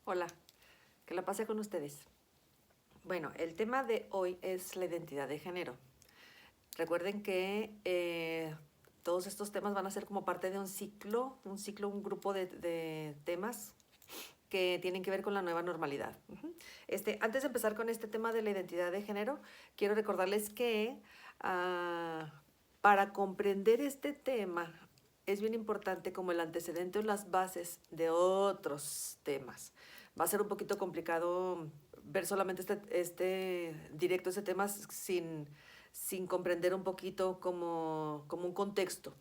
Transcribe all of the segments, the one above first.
Hola, que la pase con ustedes. Bueno, el tema de hoy es la identidad de género. Recuerden que todos estos temas van a ser como parte de un grupo de temas que tienen que ver con la nueva normalidad. Antes de empezar con este tema de la identidad de género, quiero recordarles que para comprender este tema es bien importante como el antecedente o las bases de otros temas. Va a ser un poquito complicado ver solamente este tema sin comprender un poquito como un contexto.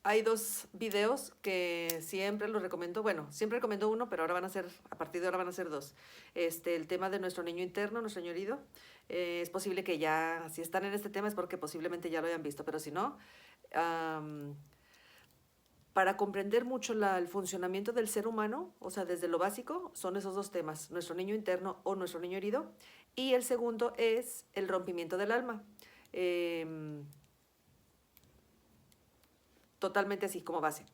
Hay dos videos que siempre los recomiendo. Bueno, siempre recomiendo uno, pero a partir de ahora van a ser dos. El tema de nuestro niño interno, nuestro niño herido. Es posible que ya, si están en este tema es porque posiblemente ya lo hayan visto, pero si no, para comprender mucho el funcionamiento del ser humano, o sea, desde lo básico, son esos dos temas, nuestro niño interno o nuestro niño herido. Y el segundo es el rompimiento del alma. Totalmente así como base.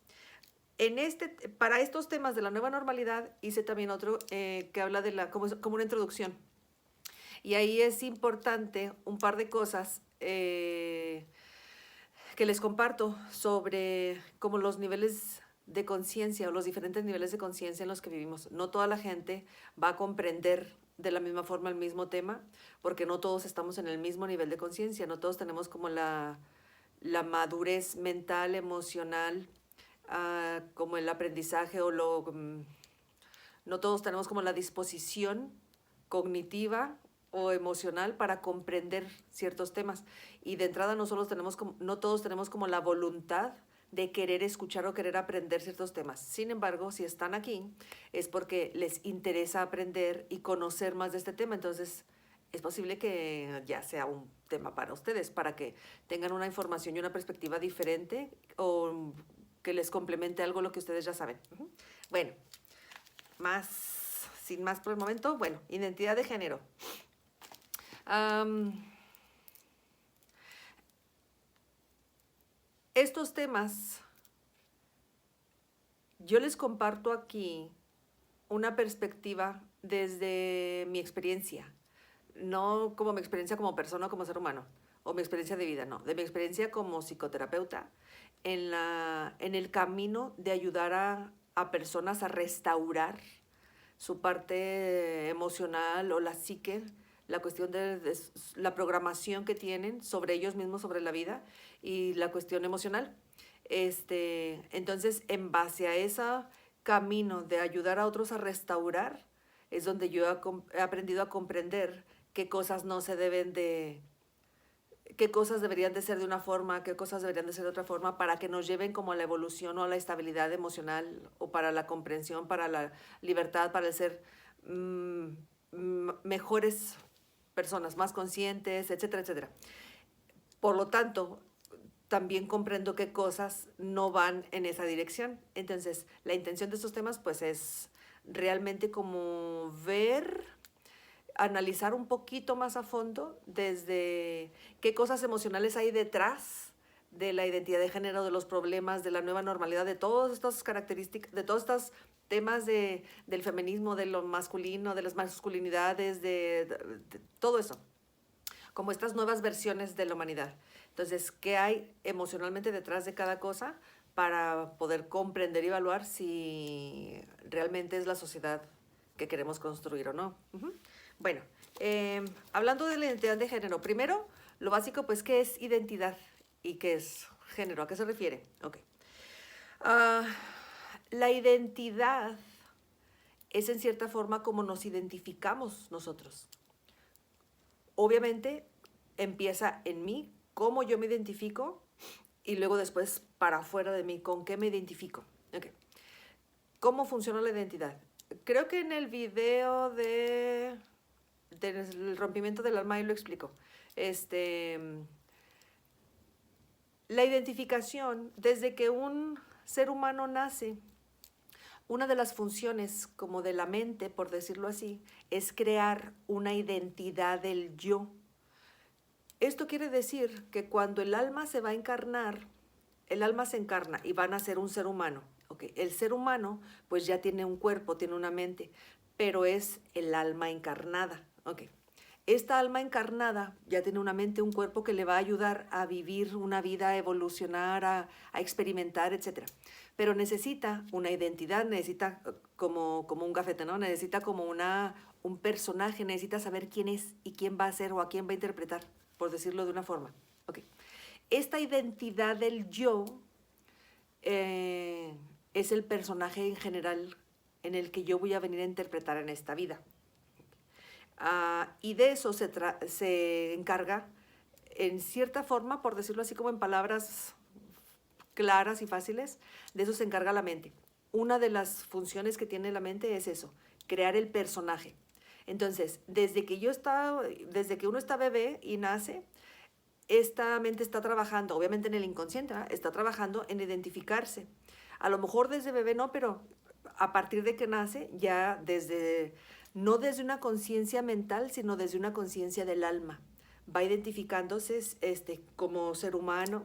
Para estos temas de la nueva normalidad hice también otro que habla de como una introducción. Y ahí es importante un par de cosas que les comparto sobre como los niveles de conciencia o los diferentes niveles de conciencia en los que vivimos. No toda la gente va a comprender de la misma forma el mismo tema, porque no todos estamos en el mismo nivel de conciencia, no todos tenemos como la madurez mental, emocional, como el aprendizaje no todos tenemos como la disposición cognitiva o emocional para comprender ciertos temas. Y de entrada no todos tenemos como la voluntad de querer escuchar o querer aprender ciertos temas. Sin embargo, si están aquí, es porque les interesa aprender y conocer más de este tema. Entonces, es posible que ya sea un tema para ustedes, para que tengan una información y una perspectiva diferente o que les complemente algo lo que ustedes ya saben. Bueno, sin más por el momento, bueno, identidad de género. Estos temas, yo les comparto aquí una perspectiva desde mi experiencia, no como mi experiencia como persona o como ser humano, o mi experiencia de vida, no, de mi experiencia como psicoterapeuta, en el camino de ayudar a personas a restaurar su parte emocional o la psique, la cuestión de la programación que tienen sobre ellos mismos, sobre la vida y la cuestión emocional. Entonces, en base a ese camino de ayudar a otros a restaurar, es donde yo he aprendido a comprender qué cosas no se deben de, qué cosas deberían de ser de una forma, qué cosas deberían de ser de otra forma, para que nos lleven como a la evolución o a la estabilidad emocional o para la comprensión, para la libertad, para el ser mejores personas, más conscientes, etcétera, etcétera. Por lo tanto, también comprendo qué cosas no van en esa dirección. Entonces, la intención de estos temas pues es realmente como analizar un poquito más a fondo desde qué cosas emocionales hay detrás de la identidad de género, de los problemas, de la nueva normalidad, de todas estas características, de todos estos temas del feminismo, de lo masculino, de las masculinidades, de todo eso, como estas nuevas versiones de la humanidad. Entonces, ¿qué hay emocionalmente detrás de cada cosa para poder comprender y evaluar si realmente es la sociedad que queremos construir o no? Bueno, hablando de la identidad de género, primero, lo básico, pues, ¿qué es identidad y qué es género? ¿A qué se refiere? Ok. La identidad es en cierta forma como nos identificamos nosotros. Obviamente empieza en mí, cómo yo me identifico, y luego después para afuera de mí, con qué me identifico. Okay. ¿Cómo funciona la identidad? Creo que en el video del rompimiento del alma, ahí lo explico. La identificación, desde que un ser humano nace, una de las funciones como de la mente, por decirlo así, es crear una identidad del yo. Esto quiere decir que cuando el alma se va a encarnar, el alma se encarna y van a ser un ser humano. Ok, el ser humano pues ya tiene un cuerpo, tiene una mente, pero es el alma encarnada. Ok, esta alma encarnada ya tiene una mente, un cuerpo que le va a ayudar a vivir una vida, a evolucionar, a experimentar, etcétera. Pero necesita una identidad, necesita como un gafete, ¿no? Necesita como un personaje, necesita saber quién es y quién va a ser o a quién va a interpretar, por decirlo de una forma. Ok. Esta identidad del yo eh, es el personaje en general en el que yo voy a venir a interpretar en esta vida. Y de eso se encarga, en cierta forma, por decirlo así como en palabras claras y fáciles, de eso se encarga la mente. Una de las funciones que tiene la mente es eso, crear el personaje. Entonces, desde que uno está bebé y nace, esta mente está trabajando, obviamente en el inconsciente, ¿verdad? Está trabajando en identificarse. A lo mejor desde bebé no, pero a partir de que nace, ya no desde una conciencia mental, sino desde una conciencia del alma. Va identificándose como ser humano,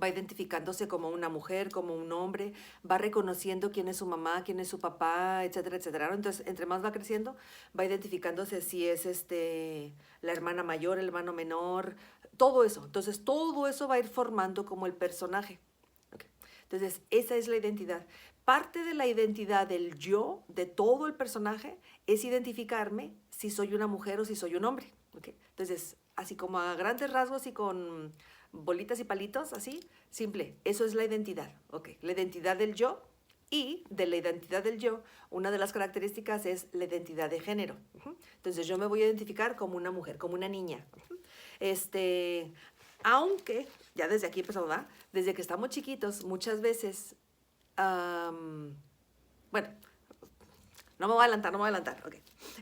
va identificándose como una mujer, como un hombre, va reconociendo quién es su mamá, quién es su papá, etcétera, etcétera. Entonces, entre más va creciendo, va identificándose si es la hermana mayor, el hermano menor, todo eso. Entonces, todo eso va a ir formando como el personaje. Okay. Entonces, esa es la identidad. Parte de la identidad del yo, de todo el personaje, es identificarme si soy una mujer o si soy un hombre. Okay. Entonces, así como a grandes rasgos y con bolitas y palitos, así, simple. Eso es la identidad, ¿ok? La identidad del yo, y de la identidad del yo, una de las características es la identidad de género. Entonces yo me voy a identificar como una mujer, como una niña. Aunque, ya desde aquí empezamos, ¿verdad? Desde que estamos chiquitos, muchas veces, bueno, no me voy a adelantar, ok.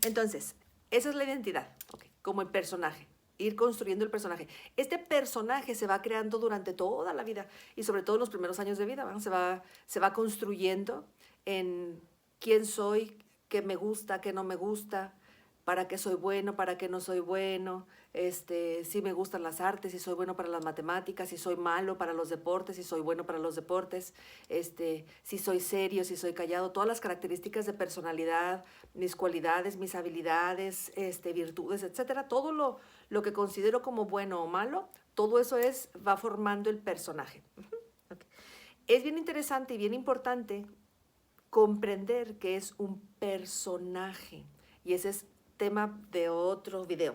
Entonces, esa es la identidad, ok, como el personaje, ir construyendo el personaje. Este personaje se va creando durante toda la vida y sobre todo en los primeros años de vida, ¿no? Se va construyendo en quién soy, qué me gusta, qué no me gusta, para qué soy bueno, para qué no soy bueno, si me gustan las artes, si soy bueno para las matemáticas, si soy malo para los deportes, si soy bueno para los deportes, si soy serio, si soy callado, todas las características de personalidad, mis cualidades, mis habilidades, virtudes, etcétera, todo lo que considero como bueno o malo, todo eso va formando el personaje. Okay. Es bien interesante y bien importante comprender que es un personaje, y ese es tema de otro video.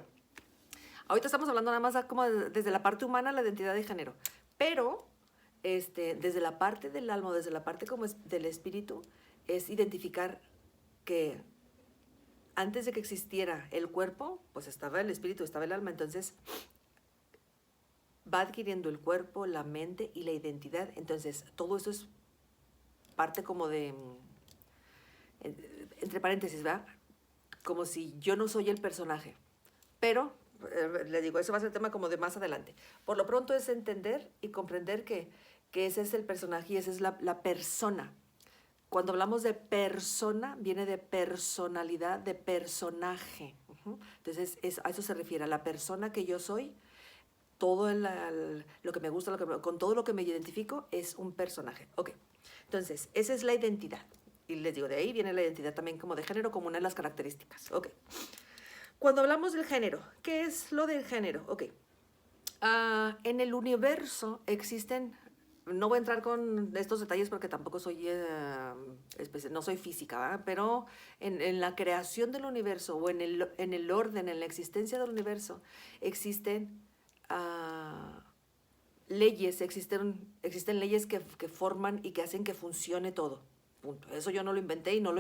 Ahorita estamos hablando nada más como desde la parte humana, la identidad de género, pero desde la parte del alma, desde la parte como del espíritu, es identificar que antes de que existiera el cuerpo, pues estaba el espíritu, estaba el alma, entonces va adquiriendo el cuerpo, la mente y la identidad. Entonces todo eso es parte como de, entre paréntesis, ¿verdad? Como si yo no soy el personaje, pero le digo, eso va a ser tema como de más adelante. Por lo pronto es entender y comprender que ese es el personaje y esa es la persona. Cuando hablamos de persona, viene de personalidad, de personaje. Entonces, a eso se refiere, a la persona que yo soy. Todo lo que me gusta, con todo lo que me identifico, es un personaje. Ok, entonces, esa es la identidad. Y les digo, de ahí viene la identidad también como de género, como una de las características. Ok. Cuando hablamos del género, ¿qué es lo del género? Ok. En el universo existen, no voy a entrar con estos detalles porque tampoco soy, no soy física, ¿verdad? Pero en la creación del universo o en el orden, en la existencia del universo, existen leyes, existen leyes que forman y que hacen que funcione todo. Punto. Eso yo no lo inventé y no lo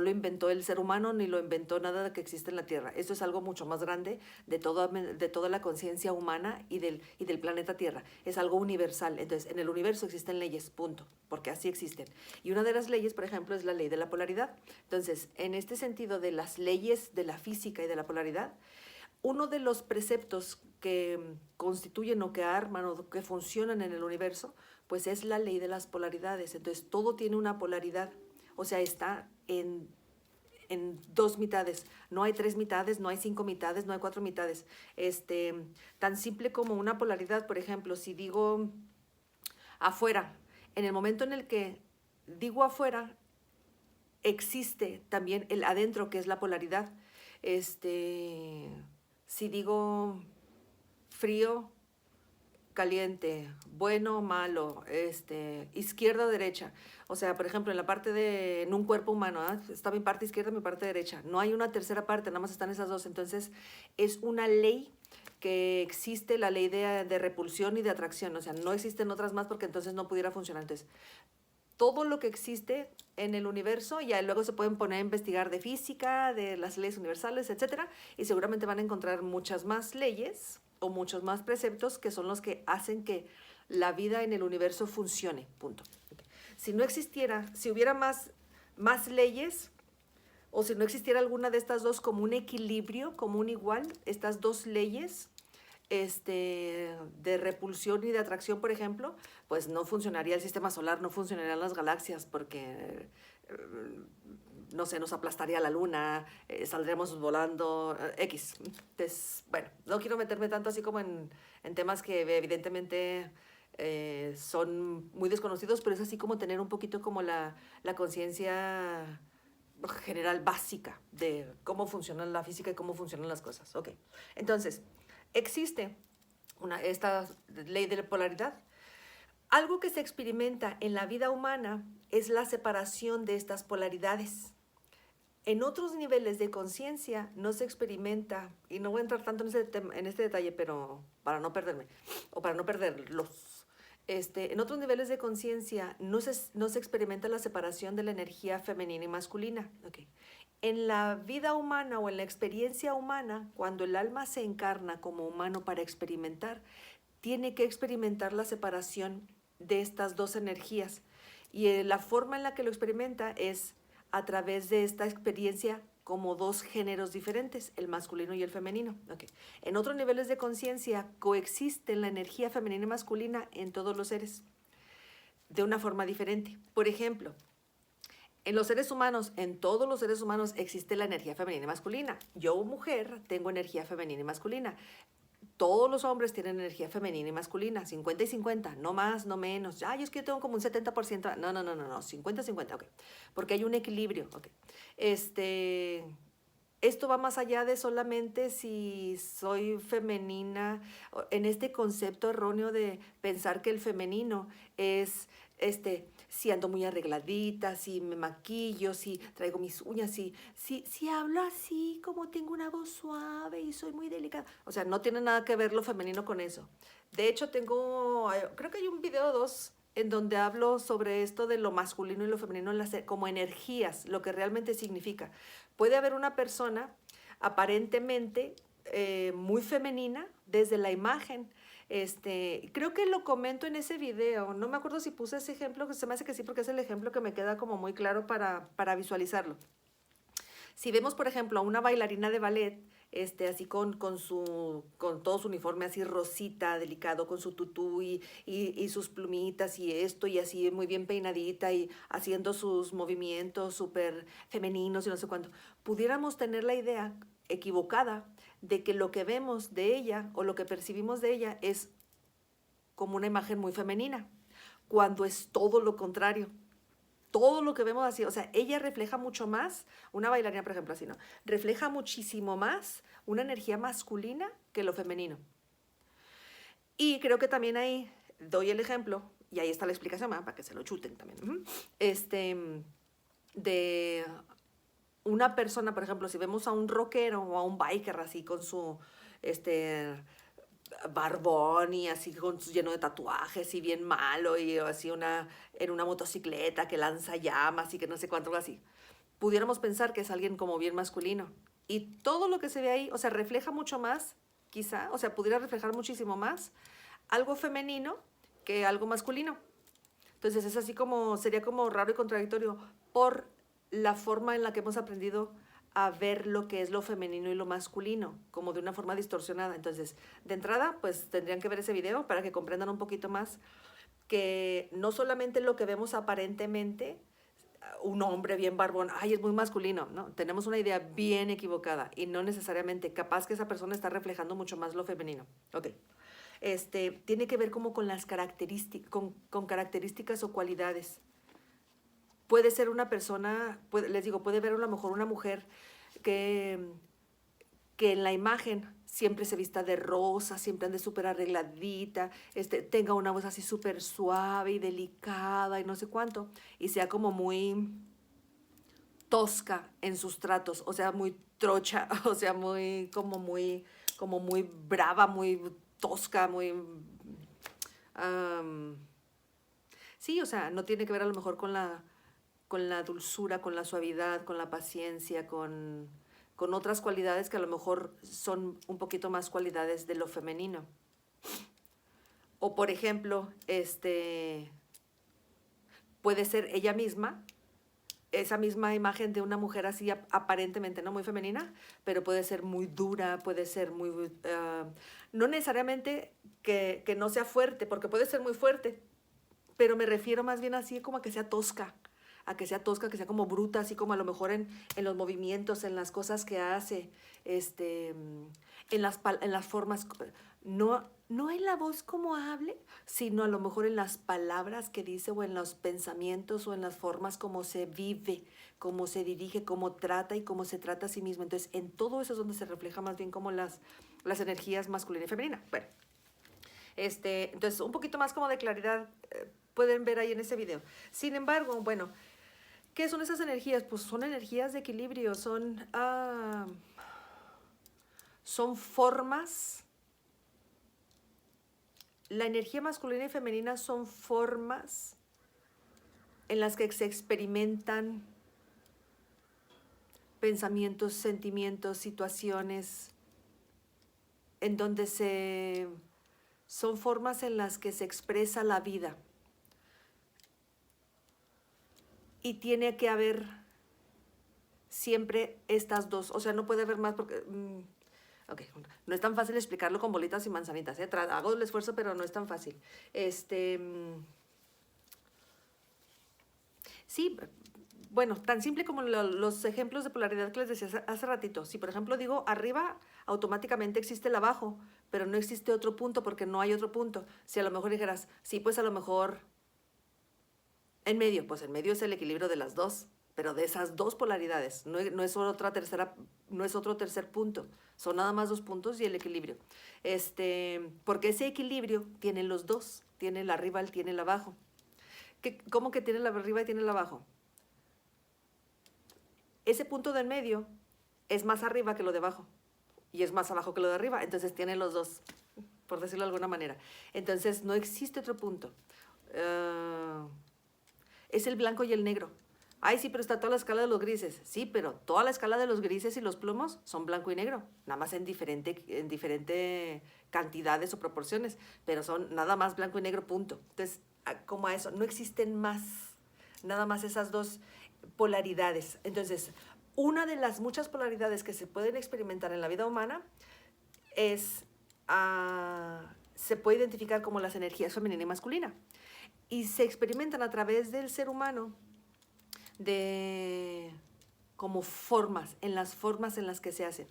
inventó el ser humano ni lo inventó nada que existe en la Tierra. Esto es algo mucho más grande de toda la conciencia humana y del planeta Tierra. Es algo universal. Entonces, en el universo existen leyes, punto, porque así existen. Y una de las leyes, por ejemplo, es la ley de la polaridad. Entonces, en este sentido de las leyes de la física y de la polaridad, uno de los preceptos que constituyen o que arman o que funcionan en el universo, pues es la ley de las polaridades. Entonces todo tiene una polaridad, o sea, está en dos mitades. No hay 3 mitades, no hay 5 mitades, no hay 4 mitades. Tan simple como una polaridad, por ejemplo, si digo afuera, en el momento en el que digo afuera, existe también el adentro, que es la polaridad. Si digo frío, caliente, bueno, malo, izquierda o derecha. O sea, por ejemplo, en un cuerpo humano, ¿ah? Está mi parte izquierda y mi parte derecha. No hay una tercera parte, nada más están esas dos. Entonces, es una ley que existe, la ley de repulsión y de atracción. O sea, no existen otras más porque entonces no pudiera funcionar. Entonces, todo lo que existe en el universo, ya luego se pueden poner a investigar de física, de las leyes universales, etcétera, y seguramente van a encontrar muchas más leyes o muchos más preceptos que son los que hacen que la vida en el universo funcione, punto. Si no existiera, si hubiera más leyes, o si no existiera alguna de estas dos como un equilibrio, como un igual, estas dos leyes, de repulsión y de atracción, por ejemplo, pues no funcionaría el sistema solar, no funcionarían las galaxias, porque, no sé, nos aplastaría la luna, saldremos volando, X. Entonces, bueno, no quiero meterme tanto así como en temas que evidentemente son muy desconocidos, pero es así como tener un poquito como la conciencia general básica de cómo funciona la física y cómo funcionan las cosas. Ok, entonces, existe esta ley de la polaridad. Algo que se experimenta en la vida humana es la separación de estas polaridades. En otros niveles de conciencia no se experimenta, y no voy a entrar tanto en este detalle, pero para no perderme, o para no perderlos. En otros niveles de conciencia no se experimenta la separación de la energía femenina y masculina. Okay. En la vida humana o en la experiencia humana, cuando el alma se encarna como humano para experimentar, tiene que experimentar la separación de estas dos energías. Y la forma en la que lo experimenta es a través de esta experiencia como dos géneros diferentes, el masculino y el femenino. Okay. En otros niveles de conciencia coexisten la energía femenina y masculina en todos los seres, de una forma diferente. Por ejemplo, en los seres humanos, en todos los seres humanos existe la energía femenina y masculina. Yo, mujer, tengo energía femenina y masculina. Todos los hombres tienen energía femenina y masculina, 50 y 50, no más, no menos. Yo es que yo tengo como un 70%. No, 50-50, ok. Porque hay un equilibrio, ok. Esto va más allá de solamente si soy femenina, en este concepto erróneo de pensar que el femenino es, si ando muy arregladita, si me maquillo, si traigo mis uñas, si hablo así, como tengo una voz suave y soy muy delicada. O sea, no tiene nada que ver lo femenino con eso. De hecho, creo que hay un video o dos en donde hablo sobre esto de lo masculino y lo femenino como energías, lo que realmente significa. Puede haber una persona aparentemente muy femenina desde la imagen. Creo que lo comento en ese video, no me acuerdo si puse ese ejemplo, que se me hace que sí, porque es el ejemplo que me queda como muy claro para visualizarlo. Si vemos, por ejemplo, a una bailarina de ballet, así con todo su uniforme así rosita, delicado, con su tutú y sus plumitas y esto, y así muy bien peinadita y haciendo sus movimientos súper femeninos y no sé cuánto, pudiéramos tener la idea equivocada de que lo que vemos de ella o lo que percibimos de ella es como una imagen muy femenina, cuando es todo lo contrario. Todo lo que vemos así, o sea, ella refleja mucho más, una bailarina, por ejemplo, así, ¿no? Refleja muchísimo más una energía masculina que lo femenino. Y creo que también ahí doy el ejemplo, y ahí está la explicación, ¿verdad? Para que se lo chuten también. De una persona, por ejemplo, si vemos a un rockero o a un biker así con su, barbón y así lleno de tatuajes y bien malo y así en una motocicleta que lanza llamas y que no sé cuánto, así. Pudiéramos pensar que es alguien como bien masculino. Y todo lo que se ve ahí, o sea, refleja mucho más, quizá, o sea, pudiera reflejar muchísimo más algo femenino que algo masculino. Entonces es así como, sería como raro y contradictorio por la forma en la que hemos aprendido a ver lo que es lo femenino y lo masculino, como de una forma distorsionada. Entonces, de entrada, pues tendrían que ver ese video para que comprendan un poquito más que no solamente lo que vemos aparentemente, un hombre bien barbón, es muy masculino, ¿no? Tenemos una idea bien equivocada y no necesariamente, capaz que esa persona está reflejando mucho más lo femenino. Ok. Tiene que ver como con las características, con características o cualidades. puede ser una persona, les digo, puede ver a lo mejor una mujer que, que en la imagen siempre se vista de rosa, siempre ande súper arregladita, tenga una voz así súper suave y delicada y no sé cuánto, y sea como muy tosca en sus tratos, o sea, muy trocha, o sea, como muy brava, muy tosca, muy... um, sí, o sea, no tiene que ver a lo mejor con la dulzura, con la suavidad, con la paciencia, con otras cualidades que a lo mejor son un poquito más cualidades de lo femenino. O por ejemplo, puede ser ella misma, esa misma imagen de una mujer así aparentemente no muy femenina, pero puede ser muy dura, puede ser muy... no necesariamente que no sea fuerte, porque puede ser muy fuerte, pero me refiero más bien así como a que sea tosca, que sea como bruta, así como a lo mejor en los movimientos, en las cosas que hace, en las formas, no en la voz como hable, sino a lo mejor en las palabras que dice o en los pensamientos o en las formas como se vive, cómo se dirige, cómo trata y cómo se trata a sí mismo. Entonces, en todo eso es donde se refleja más bien como las energías masculina y femenina. Bueno, entonces un poquito más como de claridad pueden ver ahí en ese video. Sin embargo, bueno, ¿qué son esas energías? Pues son energías de equilibrio, son formas. La energía masculina y femenina son formas en las que se experimentan pensamientos, sentimientos, situaciones, en donde son formas en las que se expresa la vida. Y tiene que haber siempre estas dos, o sea, no puede haber más porque... ok, no es tan fácil explicarlo con bolitas y manzanitas, ¿eh? Hago el esfuerzo, pero no es tan fácil. Sí, bueno, tan simple como los ejemplos de polaridad que les decía hace ratito. Si, por ejemplo, digo arriba, automáticamente existe el abajo, pero no existe otro punto porque no hay otro punto. Si a lo mejor dijeras, sí, pues a lo mejor en medio, pues en medio es el equilibrio de las dos, pero de esas dos polaridades, no es otra tercera, no es otro tercer punto, son nada más dos puntos y el equilibrio. Porque ese equilibrio tiene los dos, tiene el arriba y tiene el abajo. ¿Cómo que tiene el arriba y tiene el abajo? Ese punto del medio es más arriba que lo de abajo y es más abajo que lo de arriba, entonces tiene los dos, por decirlo de alguna manera. Entonces no existe otro punto. Es el blanco y el negro. Ay, sí, pero está toda la escala de los grises. Sí, pero toda la escala de los grises y los plomos son blanco y negro, nada más en diferente cantidades o proporciones, pero son nada más blanco y negro, punto. Entonces, como a eso, no existen más, nada más esas dos polaridades. Entonces, una de las muchas polaridades que se pueden experimentar en la vida humana se puede identificar como las energías femenina y masculina. Y se experimentan a través del ser humano como formas, en las formas en las que se hacen.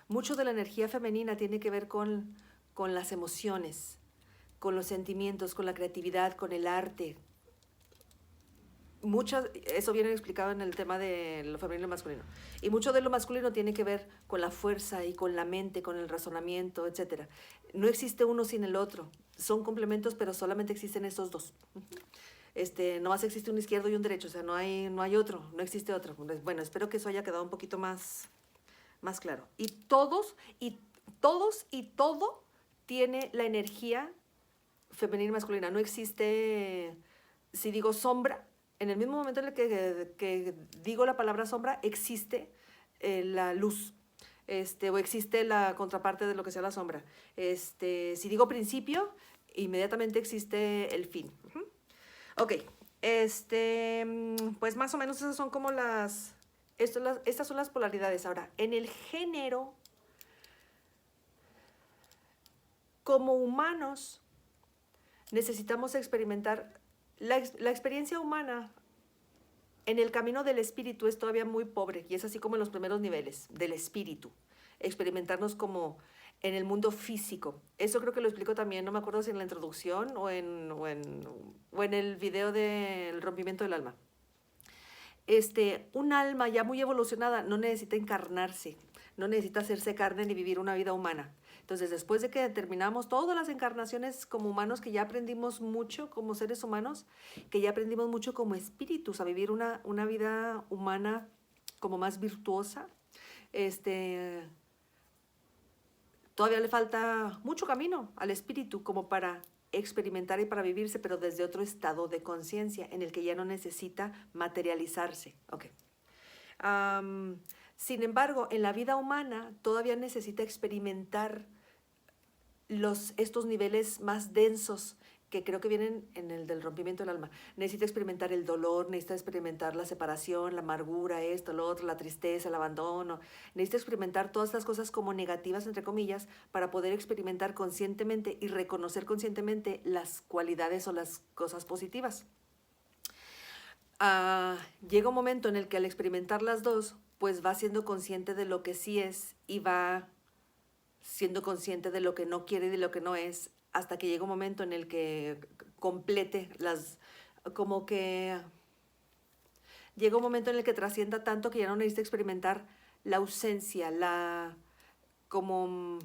Mucho de la energía femenina tiene que ver con las emociones, con los sentimientos, con la creatividad, con el arte. Eso viene explicado en el tema de lo femenino y masculino. Y mucho de lo masculino tiene que ver con la fuerza y con la mente, con el razonamiento, etc. No existe uno sin el otro. Son complementos, pero solamente existen esos dos. Nomás existe un izquierdo y un derecho, o sea, no hay otro, no existe otro. Bueno, espero que eso haya quedado un poquito más claro. Y todo tiene la energía femenina y masculina. No existe, si digo sombra, en el mismo momento en el que digo la palabra sombra, existe la luz, o existe la contraparte de lo que sea la sombra. Si digo principio, inmediatamente existe el fin. Ok, pues más o menos esas son como estas son las polaridades. Ahora, en el género, como humanos, necesitamos experimentar la experiencia humana en el camino del espíritu es todavía muy pobre y es así como en los primeros niveles del espíritu. experimentarnos como en el mundo físico. Eso creo que lo explico también, no me acuerdo si en la introducción o en el video del rompimiento del alma. Un alma ya muy evolucionada no necesita encarnarse, no necesita hacerse carne ni vivir una vida humana. Entonces, después de que terminamos todas las encarnaciones como humanos, que ya aprendimos mucho como seres humanos, que ya aprendimos mucho como espíritus a vivir una vida humana como más virtuosa, todavía le falta mucho camino al espíritu como para experimentar y para vivirse, pero desde otro estado de conciencia en el que ya no necesita materializarse. Okay. Sin embargo, en la vida humana todavía necesita experimentar estos niveles más densos que creo que vienen en el del rompimiento del alma. Necesita experimentar el dolor, necesita experimentar la separación, la amargura, esto, lo otro, la tristeza, el abandono. Necesita experimentar todas estas cosas como negativas, entre comillas, para poder experimentar conscientemente y reconocer conscientemente las cualidades o las cosas positivas. Llega un momento en el que al experimentar las dos, pues va siendo consciente de lo que sí es y va siendo consciente de lo que no quiere y de lo que no es, hasta que llega un momento en el que complete como que llega un momento en el que trascienda tanto que ya no necesita experimentar la ausencia, como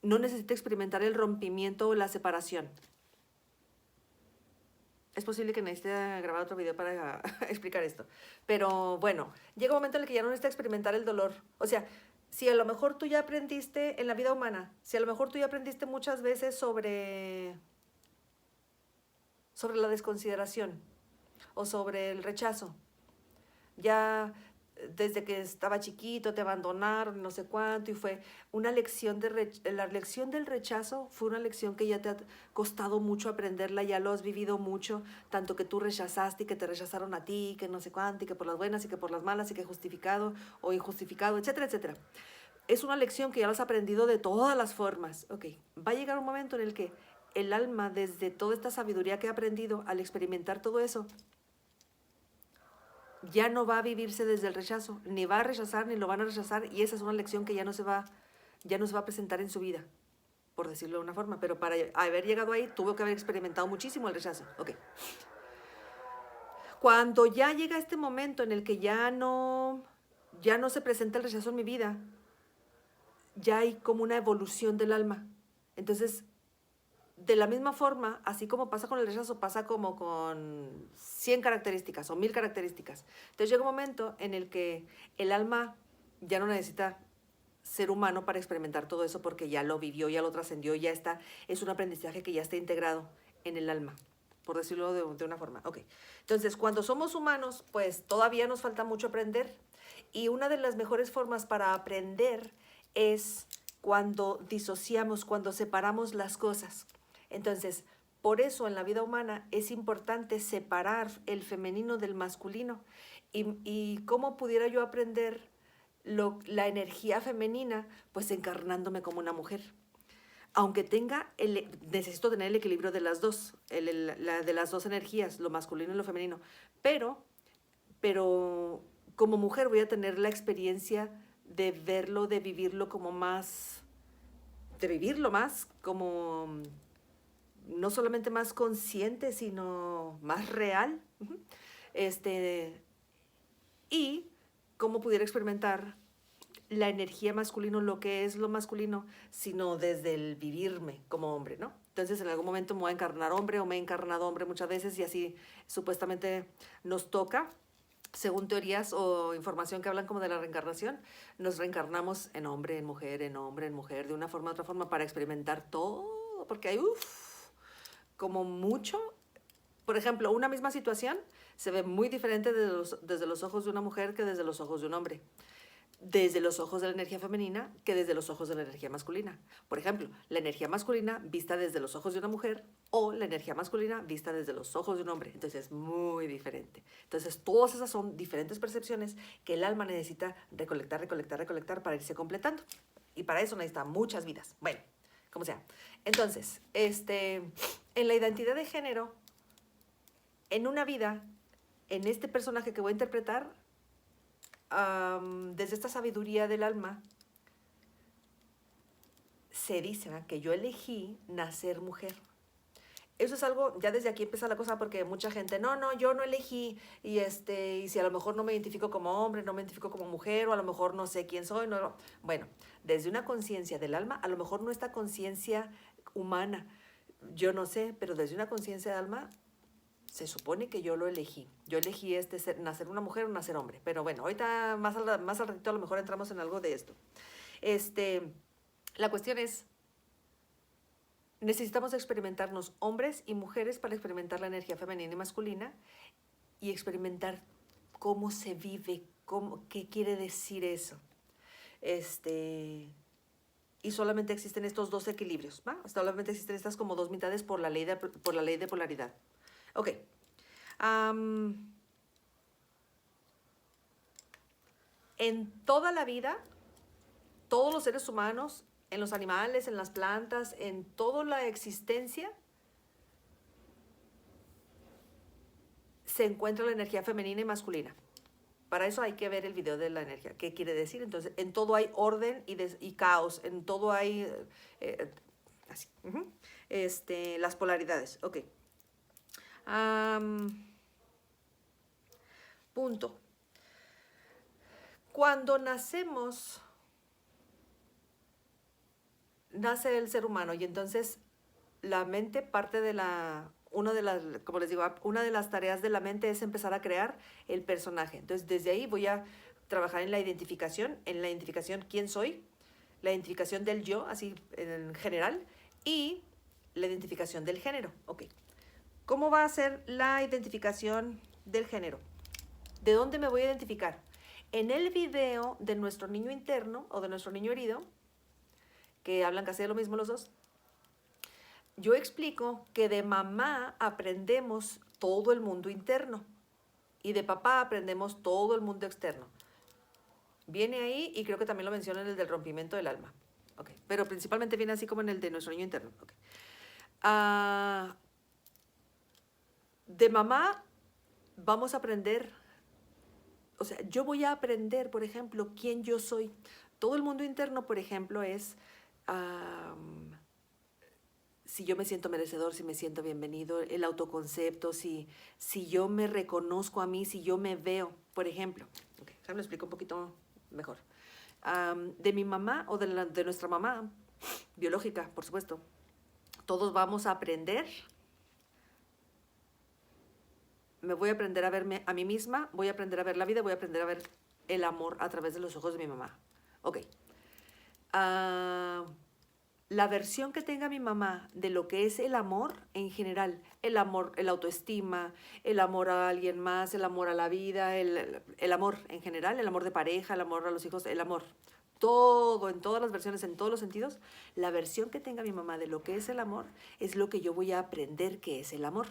no necesita experimentar el rompimiento o la separación. Es posible que necesite grabar otro video para explicar esto. Pero bueno, llega un momento en el que ya no necesita experimentar el dolor. O sea, si a lo mejor tú ya aprendiste en la vida humana, si a lo mejor tú ya aprendiste muchas veces sobre la desconsideración o sobre el rechazo, ya desde que estaba chiquito te abandonaron, no sé cuánto, y fue una lección la lección del rechazo fue una lección que ya te ha costado mucho aprenderla, ya lo has vivido mucho, tanto que tú rechazaste y que te rechazaron a ti, que no sé cuánto, y que por las buenas y que por las malas y que justificado o injustificado, etcétera, etcétera. Es una lección que ya lo has aprendido de todas las formas. Ok, va a llegar un momento en el que el alma, desde toda esta sabiduría que ha aprendido, al experimentar todo eso, ya no va a vivirse desde el rechazo, ni va a rechazar, ni lo van a rechazar, y esa es una lección que ya no se va a presentar en su vida, por decirlo de una forma, pero para haber llegado ahí tuvo que haber experimentado muchísimo el rechazo. Ok. Cuando ya llega este momento en el que ya no se presenta el rechazo en mi vida, ya hay como una evolución del alma. Entonces, de la misma forma, así como pasa con el rechazo, pasa como con 100 características o 1000 características. Entonces llega un momento en el que el alma ya no necesita ser humano para experimentar todo eso porque ya lo vivió, ya lo trascendió, ya está, es un aprendizaje que ya está integrado en el alma, por decirlo de una forma. Ok, entonces cuando somos humanos, pues todavía nos falta mucho aprender, y una de las mejores formas para aprender es cuando disociamos, cuando separamos las cosas. Entonces, por eso en la vida humana es importante separar el femenino del masculino. Y cómo pudiera yo aprender la energía femenina, pues encarnándome como una mujer. Aunque necesito tener el equilibrio de las dos, de las dos energías, lo masculino y lo femenino. Pero como mujer voy a tener la experiencia de verlo, de vivirlo como más, de vivirlo más como no solamente más consciente, sino más real. Y cómo pudiera experimentar la energía masculina, lo que es lo masculino, sino desde el vivirme como hombre, ¿no? Entonces en algún momento me voy a encarnar hombre o me he encarnado hombre muchas veces, y así supuestamente nos toca, según teorías o información que hablan como de la reencarnación, nos reencarnamos en hombre, en mujer, en hombre, en mujer, de una forma u otra forma, para experimentar todo, porque hay como mucho. Por ejemplo, una misma situación se ve muy diferente desde los ojos de una mujer que desde los ojos de un hombre, desde los ojos de la energía femenina que desde los ojos de la energía masculina. Por ejemplo, la energía masculina vista desde los ojos de una mujer o la energía masculina vista desde los ojos de un hombre. Entonces es muy diferente. Entonces todas esas son diferentes percepciones que el alma necesita recolectar para irse completando. Y para eso necesita muchas vidas. Bueno, como sea. Entonces, en la identidad de género, en una vida, en este personaje que voy a interpretar, desde esta sabiduría del alma, se dice, ¿verdad?, que yo elegí nacer mujer. Eso es algo, ya desde aquí empieza la cosa, porque mucha gente, no, yo no elegí, y si a lo mejor no me identifico como hombre, no me identifico como mujer, o a lo mejor no sé quién soy, no. Bueno, desde una conciencia del alma, a lo mejor no esta conciencia humana, yo no sé, pero desde una conciencia del alma, se supone que yo lo elegí. Yo elegí nacer una mujer o nacer hombre. Pero bueno, ahorita más al ratito a lo mejor entramos en algo de esto. La cuestión es, necesitamos experimentarnos hombres y mujeres para experimentar la energía femenina y masculina y experimentar cómo se vive, qué quiere decir eso. Y solamente existen estos dos equilibrios, ¿va? Solamente existen estas como dos mitades por la ley de polaridad. Ok. En toda la vida, todos los seres humanos, en los animales, en las plantas, en toda la existencia, se encuentra la energía femenina y masculina. Para eso hay que ver el video de la energía. ¿Qué quiere decir? Entonces, en todo hay orden y caos. En todo hay así. Las polaridades. Ok. Punto. Cuando nacemos, nace el ser humano y entonces la mente parte de como les digo, una de las tareas de la mente es empezar a crear el personaje. Entonces, desde ahí voy a trabajar en la identificación quién soy, la identificación del yo, así en general, y la identificación del género. Ok. ¿Cómo va a ser la identificación del género? ¿De dónde me voy a identificar? En el video de nuestro niño interno o de nuestro niño herido, que hablan casi de lo mismo los dos, yo explico que de mamá aprendemos todo el mundo interno y de papá aprendemos todo el mundo externo. Viene ahí y creo que también lo menciona en el del rompimiento del alma. Okay. Pero principalmente viene así como en el de nuestro niño interno. Okay. De mamá vamos a aprender, o sea, yo voy a aprender, por ejemplo, quién yo soy. Todo el mundo interno, por ejemplo, es si yo me siento merecedor, si me siento bienvenido, el autoconcepto, si yo me reconozco a mí, si yo me veo, por ejemplo. Okay, ya me lo explico un poquito mejor. De mi mamá o de nuestra mamá, biológica, por supuesto, todos vamos a aprender. Me voy a aprender a verme a mí misma, voy a aprender a ver la vida, voy a aprender a ver el amor a través de los ojos de mi mamá. Ok. La versión que tenga mi mamá de lo que es el amor en general, el amor, el autoestima, el amor a alguien más, el amor a la vida, el amor en general, el amor de pareja, el amor a los hijos, el amor. Todo, en todas las versiones, en todos los sentidos, la versión que tenga mi mamá de lo que es el amor es lo que yo voy a aprender que es el amor.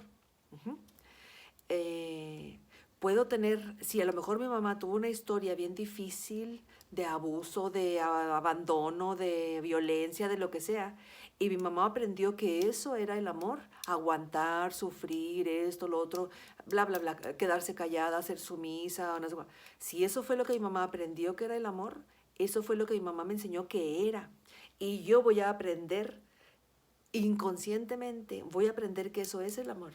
Puedo tener, si a lo mejor mi mamá tuvo una historia bien difícil de abuso, de abandono, de violencia, de lo que sea, y mi mamá aprendió que eso era el amor, aguantar, sufrir, esto, lo otro, bla, bla, bla, quedarse callada, ser sumisa, no sé. Si eso fue lo que mi mamá aprendió que era el amor, eso fue lo que mi mamá me enseñó que era. Y yo voy a aprender, inconscientemente, voy a aprender que eso es el amor.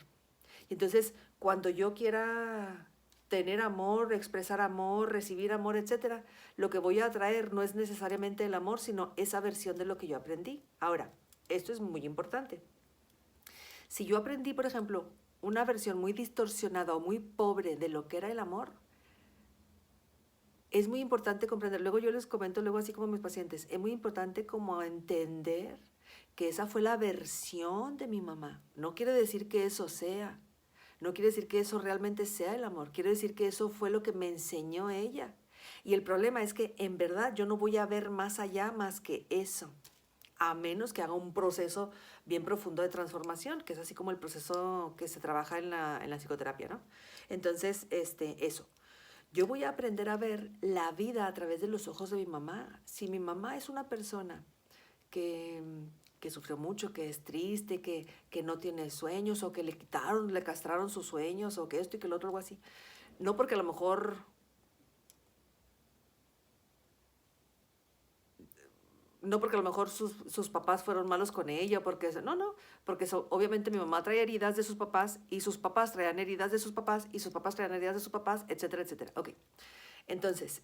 Entonces, cuando yo quiera tener amor, expresar amor, recibir amor, etcétera, lo que voy a traer no es necesariamente el amor, sino esa versión de lo que yo aprendí. Ahora, esto es muy importante. Si yo aprendí, por ejemplo, una versión muy distorsionada o muy pobre de lo que era el amor, es muy importante comprender. Luego yo les comento, luego así como a mis pacientes, es muy importante como entender que esa fue la versión de mi mamá. No quiere decir que eso sea. No quiere decir que eso realmente sea el amor, quiere decir que eso fue lo que me enseñó ella. Y el problema es que en verdad yo no voy a ver más allá más que eso, a menos que haga un proceso bien profundo de transformación, que es así como el proceso que se trabaja en la psicoterapia, ¿no? Entonces, eso. Yo voy a aprender a ver la vida a través de los ojos de mi mamá. Si mi mamá es una persona que sufrió mucho, que es triste, que no tiene sueños o que le castraron sus sueños o que esto y que lo otro, algo así. No porque a lo mejor no porque a lo mejor sus papás fueron malos con ella, porque no, porque obviamente mi mamá trae heridas de sus papás y sus papás traían heridas de sus papás y sus papás traían heridas de sus papás, etcétera, etcétera. Ok, entonces,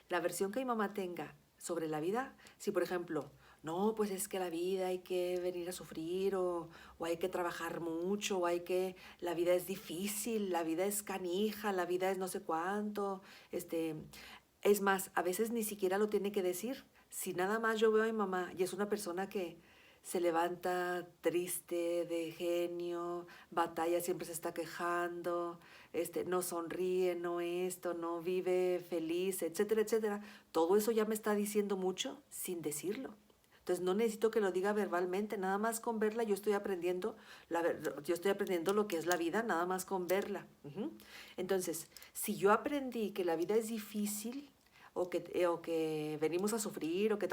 la versión que mi mamá tenga sobre la vida, si por ejemplo, no, pues es que la vida hay que venir a sufrir o hay que trabajar mucho o la vida es difícil, la vida es canija, la vida es no sé cuánto, es más, a veces ni siquiera lo tiene que decir. Si nada más yo veo a mi mamá y es una persona que se levanta triste, de genio, batalla, siempre se está quejando, no sonríe, no esto, no vive feliz, etcétera, etcétera. Todo eso ya me está diciendo mucho sin decirlo. Entonces no necesito que lo diga verbalmente, nada más con verla yo estoy aprendiendo, yo estoy aprendiendo lo que es la vida, nada más con verla. Entonces, si yo aprendí que la vida es difícil o que venimos a sufrir o que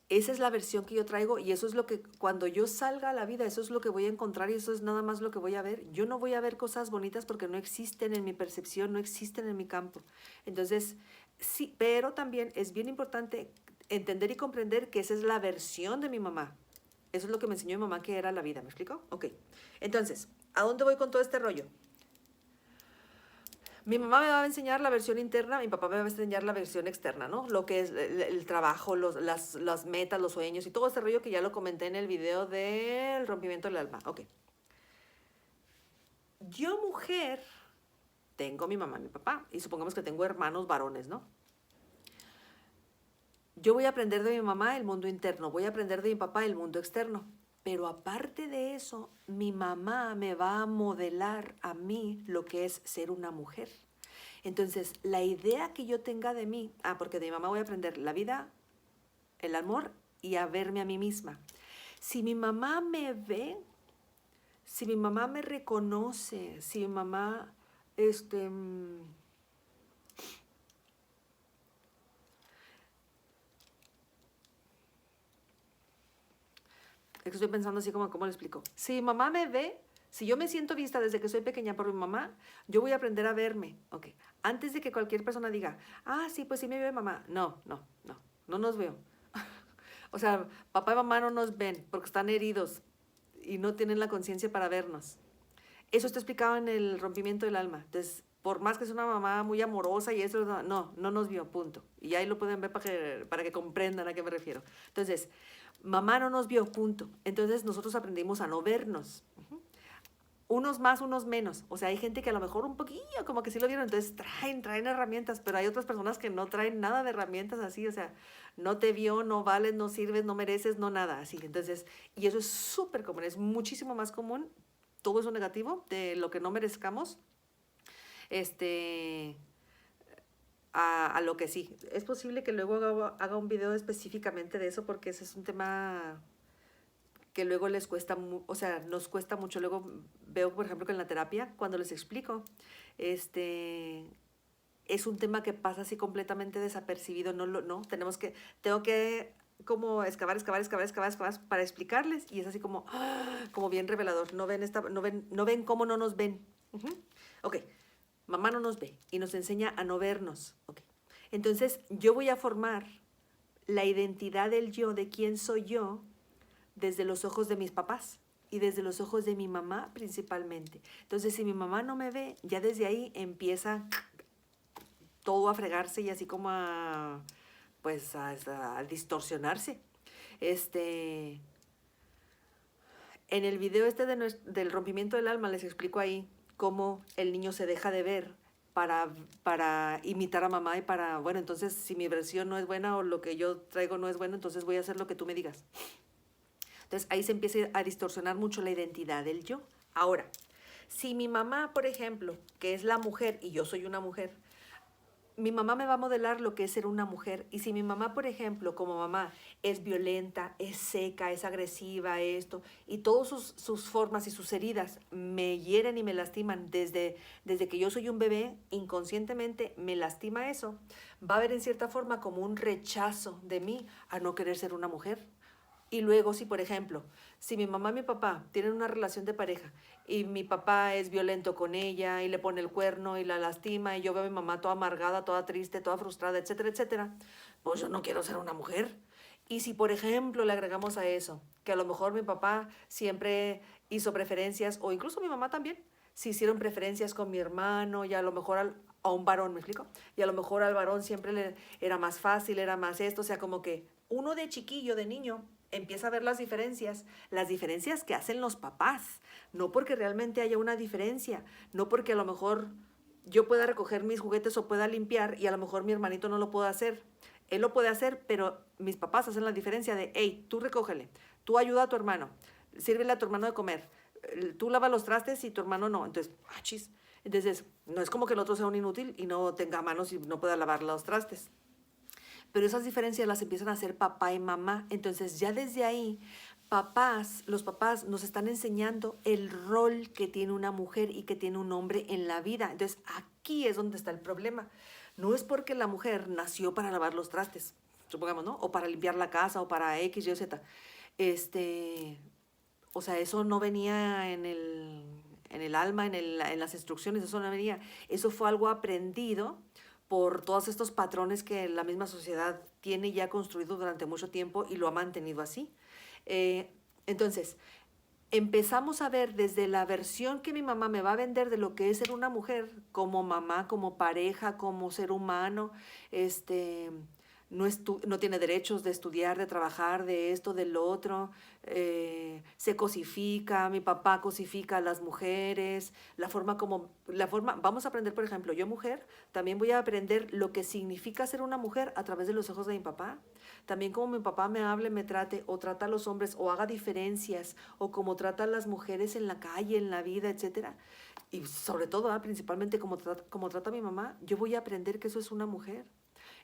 esa es la versión que yo traigo y eso es lo que cuando yo salga a la vida, eso es lo que voy a encontrar y eso es nada más lo que voy a ver. Yo no voy a ver cosas bonitas porque no existen en mi percepción, no existen en mi campo. Entonces, sí, pero también es bien importante entender y comprender que esa es la versión de mi mamá. Eso es lo que me enseñó mi mamá que era la vida, ¿me explico? Ok, entonces, ¿a dónde voy con todo este rollo? Mi mamá me va a enseñar la versión interna, mi papá me va a enseñar la versión externa, ¿no? Lo que es el trabajo, las metas, los sueños y todo ese rollo que ya lo comenté en el video del rompimiento del alma. Ok. Yo, mujer, tengo mi mamá y mi papá y supongamos que tengo hermanos varones, ¿no? Yo voy a aprender de mi mamá el mundo interno, voy a aprender de mi papá el mundo externo. Pero aparte de eso, mi mamá me va a modelar a mí lo que es ser una mujer. Entonces, la idea que yo tenga de mí, porque de mi mamá voy a aprender la vida, el amor y a verme a mí misma. Si mi mamá me ve, si mi mamá me reconoce, si mi mamá, es que estoy pensando así como, ¿cómo le explico? Si mi mamá me ve, si yo me siento vista desde que soy pequeña por mi mamá, yo voy a aprender a verme, ¿ok? Antes de que cualquier persona diga, sí, pues sí me ve mamá. No nos veo. O sea, papá y mamá no nos ven porque están heridos y no tienen la conciencia para vernos. Eso está explicado en el rompimiento del alma. Entonces, por más que sea una mamá muy amorosa y eso, no nos vio, punto. Y ahí lo pueden ver para que comprendan a qué me refiero. Entonces, mamá no nos vio, punto. Entonces, nosotros aprendimos a no vernos. Unos más, unos menos. O sea, hay gente que a lo mejor un poquillo como que sí lo vieron, entonces traen herramientas, pero hay otras personas que no traen nada de herramientas así, o sea, no te vio, no vales, no sirves, no mereces, no nada, así. Entonces, y eso es súper común, es muchísimo más común, todo eso negativo de lo que no merezcamos, a lo que sí. Es posible que luego haga un video específicamente de eso porque ese es un tema que luego les cuesta, o sea, nos cuesta mucho. Luego veo, por ejemplo, que en la terapia, cuando les explico, es un tema que pasa así completamente desapercibido. Tengo que como excavar para explicarles y es así como bien revelador. No ven cómo no nos ven. Ok, mamá no nos ve y nos enseña a no vernos. Ok, entonces yo voy a formar la identidad del yo, de quién soy yo, desde los ojos de mis papás y desde los ojos de mi mamá principalmente. Entonces, si mi mamá no me ve, ya desde ahí empieza todo a fregarse y así como a distorsionarse. En el video del rompimiento del alma les explico ahí cómo el niño se deja de ver para imitar a mamá y bueno, entonces si mi versión no es buena o lo que yo traigo no es bueno, entonces voy a hacer lo que tú me digas. Entonces ahí se empieza a distorsionar mucho la identidad del yo. Ahora, si mi mamá, por ejemplo, que es la mujer y yo soy una mujer, mi mamá me va a modelar lo que es ser una mujer. Y si mi mamá, por ejemplo, como mamá, es violenta, es seca, es agresiva, y todas sus formas y sus heridas me hieren y me lastiman desde que yo soy un bebé, inconscientemente me lastima eso, va a haber en cierta forma como un rechazo de mí a no querer ser una mujer. Y luego, si por ejemplo, si mi mamá y mi papá tienen una relación de pareja y mi papá es violento con ella y le pone el cuerno y la lastima y yo veo a mi mamá toda amargada, toda triste, toda frustrada, etcétera, etcétera, pues yo no quiero ser una mujer. Y si por ejemplo le agregamos a eso, que a lo mejor mi papá siempre hizo preferencias, o incluso mi mamá también, si hicieron preferencias con mi hermano y a lo mejor a un varón, ¿me explico? Y a lo mejor al varón siempre le era más fácil, era más esto, o sea, como que uno de chiquillo, de niño, empieza a ver las diferencias que hacen los papás, no porque realmente haya una diferencia, no porque a lo mejor yo pueda recoger mis juguetes o pueda limpiar y a lo mejor mi hermanito no lo pueda hacer. Él lo puede hacer, pero mis papás hacen la diferencia de, hey, tú recógele, tú ayuda a tu hermano, sírvele a tu hermano de comer, tú lava los trastes y tu hermano no. Entonces, chis. Entonces, no es como que el otro sea un inútil y no tenga manos y no pueda lavar los trastes. Pero esas diferencias las empiezan a hacer papá y mamá. Entonces, ya desde ahí, los papás nos están enseñando el rol que tiene una mujer y que tiene un hombre en la vida. Entonces, aquí es donde está el problema. No es porque la mujer nació para lavar los trastes, supongamos, ¿no? O para limpiar la casa o para X, Y, Z. Este, o sea, eso no venía en el alma, en las instrucciones, eso no venía. Eso fue algo aprendido por todos estos patrones que la misma sociedad tiene ya construido durante mucho tiempo y lo ha mantenido así. Eh, entonces, empezamos a ver desde la versión que mi mamá me va a vender de lo que es ser una mujer, como mamá, como pareja, como ser humano, no tiene derechos de estudiar, de trabajar, de esto, de lo otro, se cosifica, mi papá cosifica a las mujeres, vamos a aprender, por ejemplo, yo mujer, también voy a aprender lo que significa ser una mujer a través de los ojos de mi papá, también como mi papá me hable, me trate, o trata a los hombres, o haga diferencias, o como trata a las mujeres en la calle, en la vida, etcétera. Y sobre todo, principalmente como trata a mi mamá, yo voy a aprender que eso es una mujer.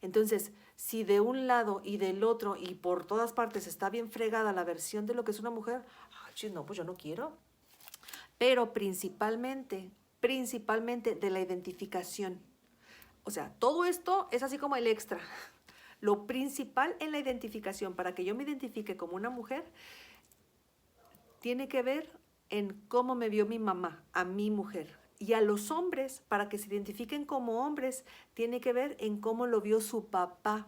Entonces, si de un lado y del otro y por todas partes está bien fregada la versión de lo que es una mujer, no, pues yo no quiero. Pero principalmente de la identificación. O sea, todo esto es así como el extra. Lo principal en la identificación, para que yo me identifique como una mujer, tiene que ver en cómo me vio mi mamá, a mi mujer. Y a los hombres, para que se identifiquen como hombres, tiene que ver en cómo lo vio su papá.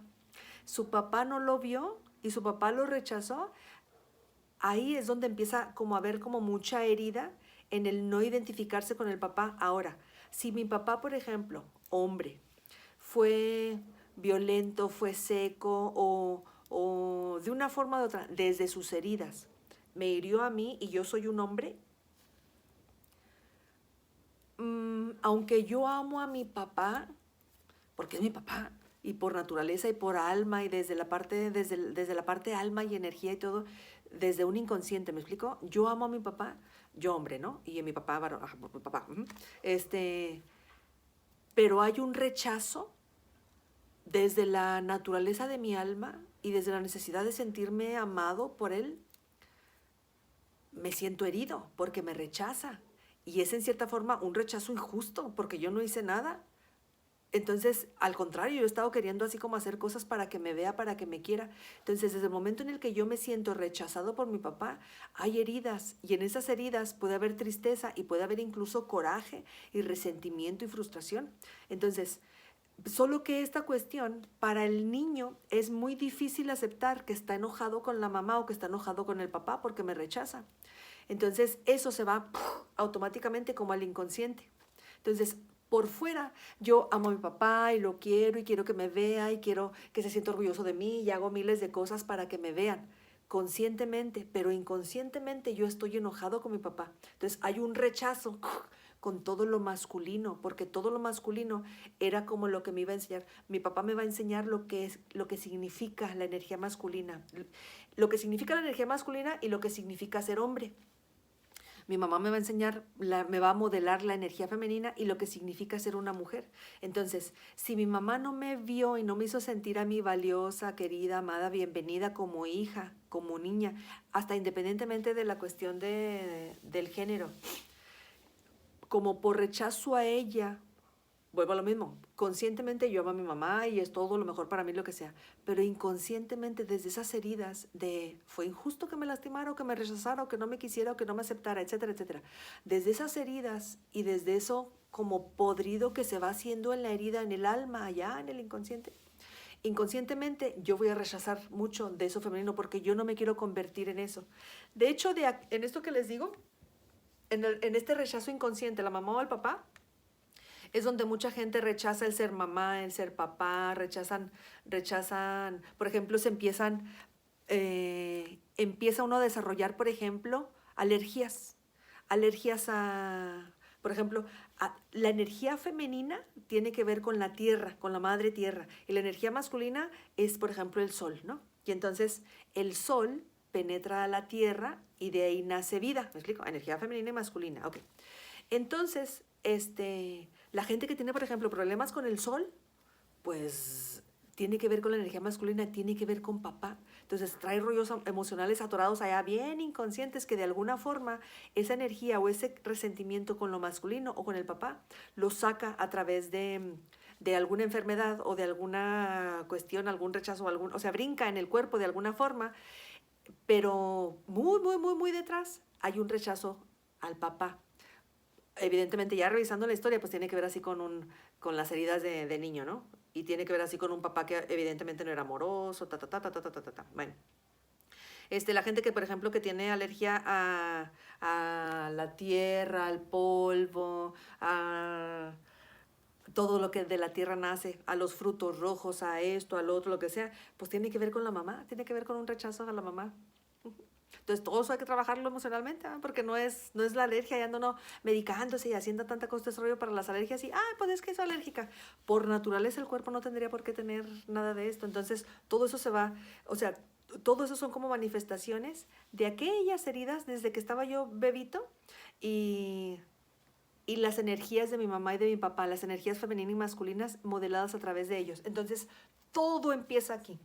Su papá no lo vio y su papá lo rechazó. Ahí es donde empieza como a haber como mucha herida en el no identificarse con el papá. Ahora, si mi papá, por ejemplo, hombre, fue violento, fue seco o de una forma u otra, desde sus heridas, me hirió a mí y yo soy un hombre, aunque yo amo a mi papá, porque es mi papá, y por naturaleza y por alma, y desde desde la parte alma y energía y todo, desde un inconsciente, ¿me explico? Yo amo a mi papá, yo hombre, ¿no? Y a mi papá, mi papá. Pero hay un rechazo desde la naturaleza de mi alma y desde la necesidad de sentirme amado por él. Me siento herido porque me rechaza. Y es en cierta forma un rechazo injusto porque yo no hice nada. Entonces, al contrario, yo he estado queriendo así como hacer cosas para que me vea, para que me quiera. Entonces, desde el momento en el que yo me siento rechazado por mi papá, hay heridas y en esas heridas puede haber tristeza y puede haber incluso coraje y resentimiento y frustración. Entonces, solo que esta cuestión para el niño es muy difícil aceptar que está enojado con la mamá o que está enojado con el papá porque me rechaza. Entonces, eso se va automáticamente como al inconsciente. Entonces, por fuera, yo amo a mi papá y lo quiero y quiero que me vea y quiero que se sienta orgulloso de mí y hago miles de cosas para que me vean conscientemente, pero inconscientemente yo estoy enojado con mi papá. Entonces hay un rechazo con todo lo masculino, porque todo lo masculino era como lo que me iba a enseñar. Mi papá me va a enseñar lo que significa la energía masculina, lo que significa la energía masculina y lo que significa ser hombre. Mi mamá me va a enseñar, me va a modelar la energía femenina y lo que significa ser una mujer. Entonces, si mi mamá no me vio y no me hizo sentir a mí valiosa, querida, amada, bienvenida como hija, como niña, hasta independientemente de la cuestión del género, como por rechazo a ella, vuelvo a lo mismo, conscientemente yo amo a mi mamá y es todo lo mejor para mí, lo que sea, pero inconscientemente desde esas heridas de fue injusto que me lastimara o que me rechazara o que no me quisiera o que no me aceptara, etcétera, etcétera. Desde esas heridas y desde eso como podrido que se va haciendo en la herida, en el alma, allá en el inconsciente, inconscientemente yo voy a rechazar mucho de eso femenino porque yo no me quiero convertir en eso. De hecho, en esto que les digo, en este rechazo inconsciente, la mamá o el papá, es donde mucha gente rechaza el ser mamá, el ser papá, rechazan, por ejemplo, empieza uno a desarrollar, por ejemplo, alergias por ejemplo, la energía femenina tiene que ver con la tierra, con la madre tierra, y la energía masculina es, por ejemplo, el sol, ¿no? Y entonces el sol penetra a la tierra y de ahí nace vida, ¿me explico? Energía femenina y masculina, ok. Entonces, la gente que tiene, por ejemplo, problemas con el sol, pues tiene que ver con la energía masculina, tiene que ver con papá. Entonces trae rollos emocionales atorados allá, bien inconscientes, que de alguna forma esa energía o ese resentimiento con lo masculino o con el papá lo saca a través de alguna enfermedad o de alguna cuestión, algún rechazo, o sea, brinca en el cuerpo de alguna forma, pero muy, muy, muy, muy detrás hay un rechazo al papá. Evidentemente, ya revisando la historia, pues tiene que ver así con las heridas de niño, ¿no? Y tiene que ver así con un papá que evidentemente no era amoroso, ta, ta, ta, ta, ta, ta, ta, ta, ta. Bueno, la gente que, por ejemplo, que tiene alergia a la tierra, al polvo, a todo lo que de la tierra nace, a los frutos rojos, a esto, al otro, lo que sea, pues tiene que ver con la mamá, tiene que ver con un rechazo a la mamá. Entonces, todo eso hay que trabajarlo emocionalmente, ¿eh? Porque no es la alergia, ya ando no medicándose y haciendo tanta cosa de rollo para las alergias y, pues es que soy alérgica. Por naturaleza el cuerpo no tendría por qué tener nada de esto. Entonces, todo eso se va, o sea, todo eso son como manifestaciones de aquellas heridas desde que estaba yo bebito y, y las energías de mi mamá y de mi papá, las energías femeninas y masculinas modeladas a través de ellos. Entonces, todo empieza aquí.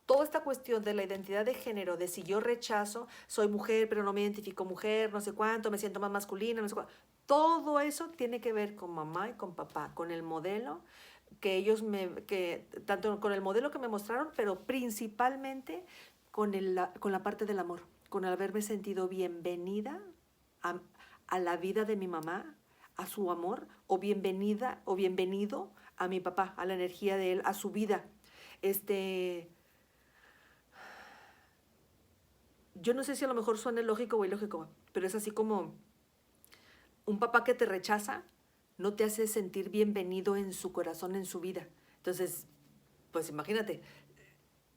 Toda esta cuestión de la identidad de género, de si yo rechazo, soy mujer, pero no me identifico mujer, no sé cuánto, me siento más masculina, no sé cuánto, todo eso tiene que ver con mamá y con papá, con el modelo tanto con el modelo que me mostraron, pero principalmente con la parte del amor, con el haberme sentido bienvenida a, a la vida de mi mamá, a su amor, o bienvenida o bienvenido a mi papá, a la energía de él, a su vida. Yo no sé si a lo mejor suena lógico o ilógico, pero es así como un papá que te rechaza no te hace sentir bienvenido en su corazón, en su vida. Entonces, pues imagínate,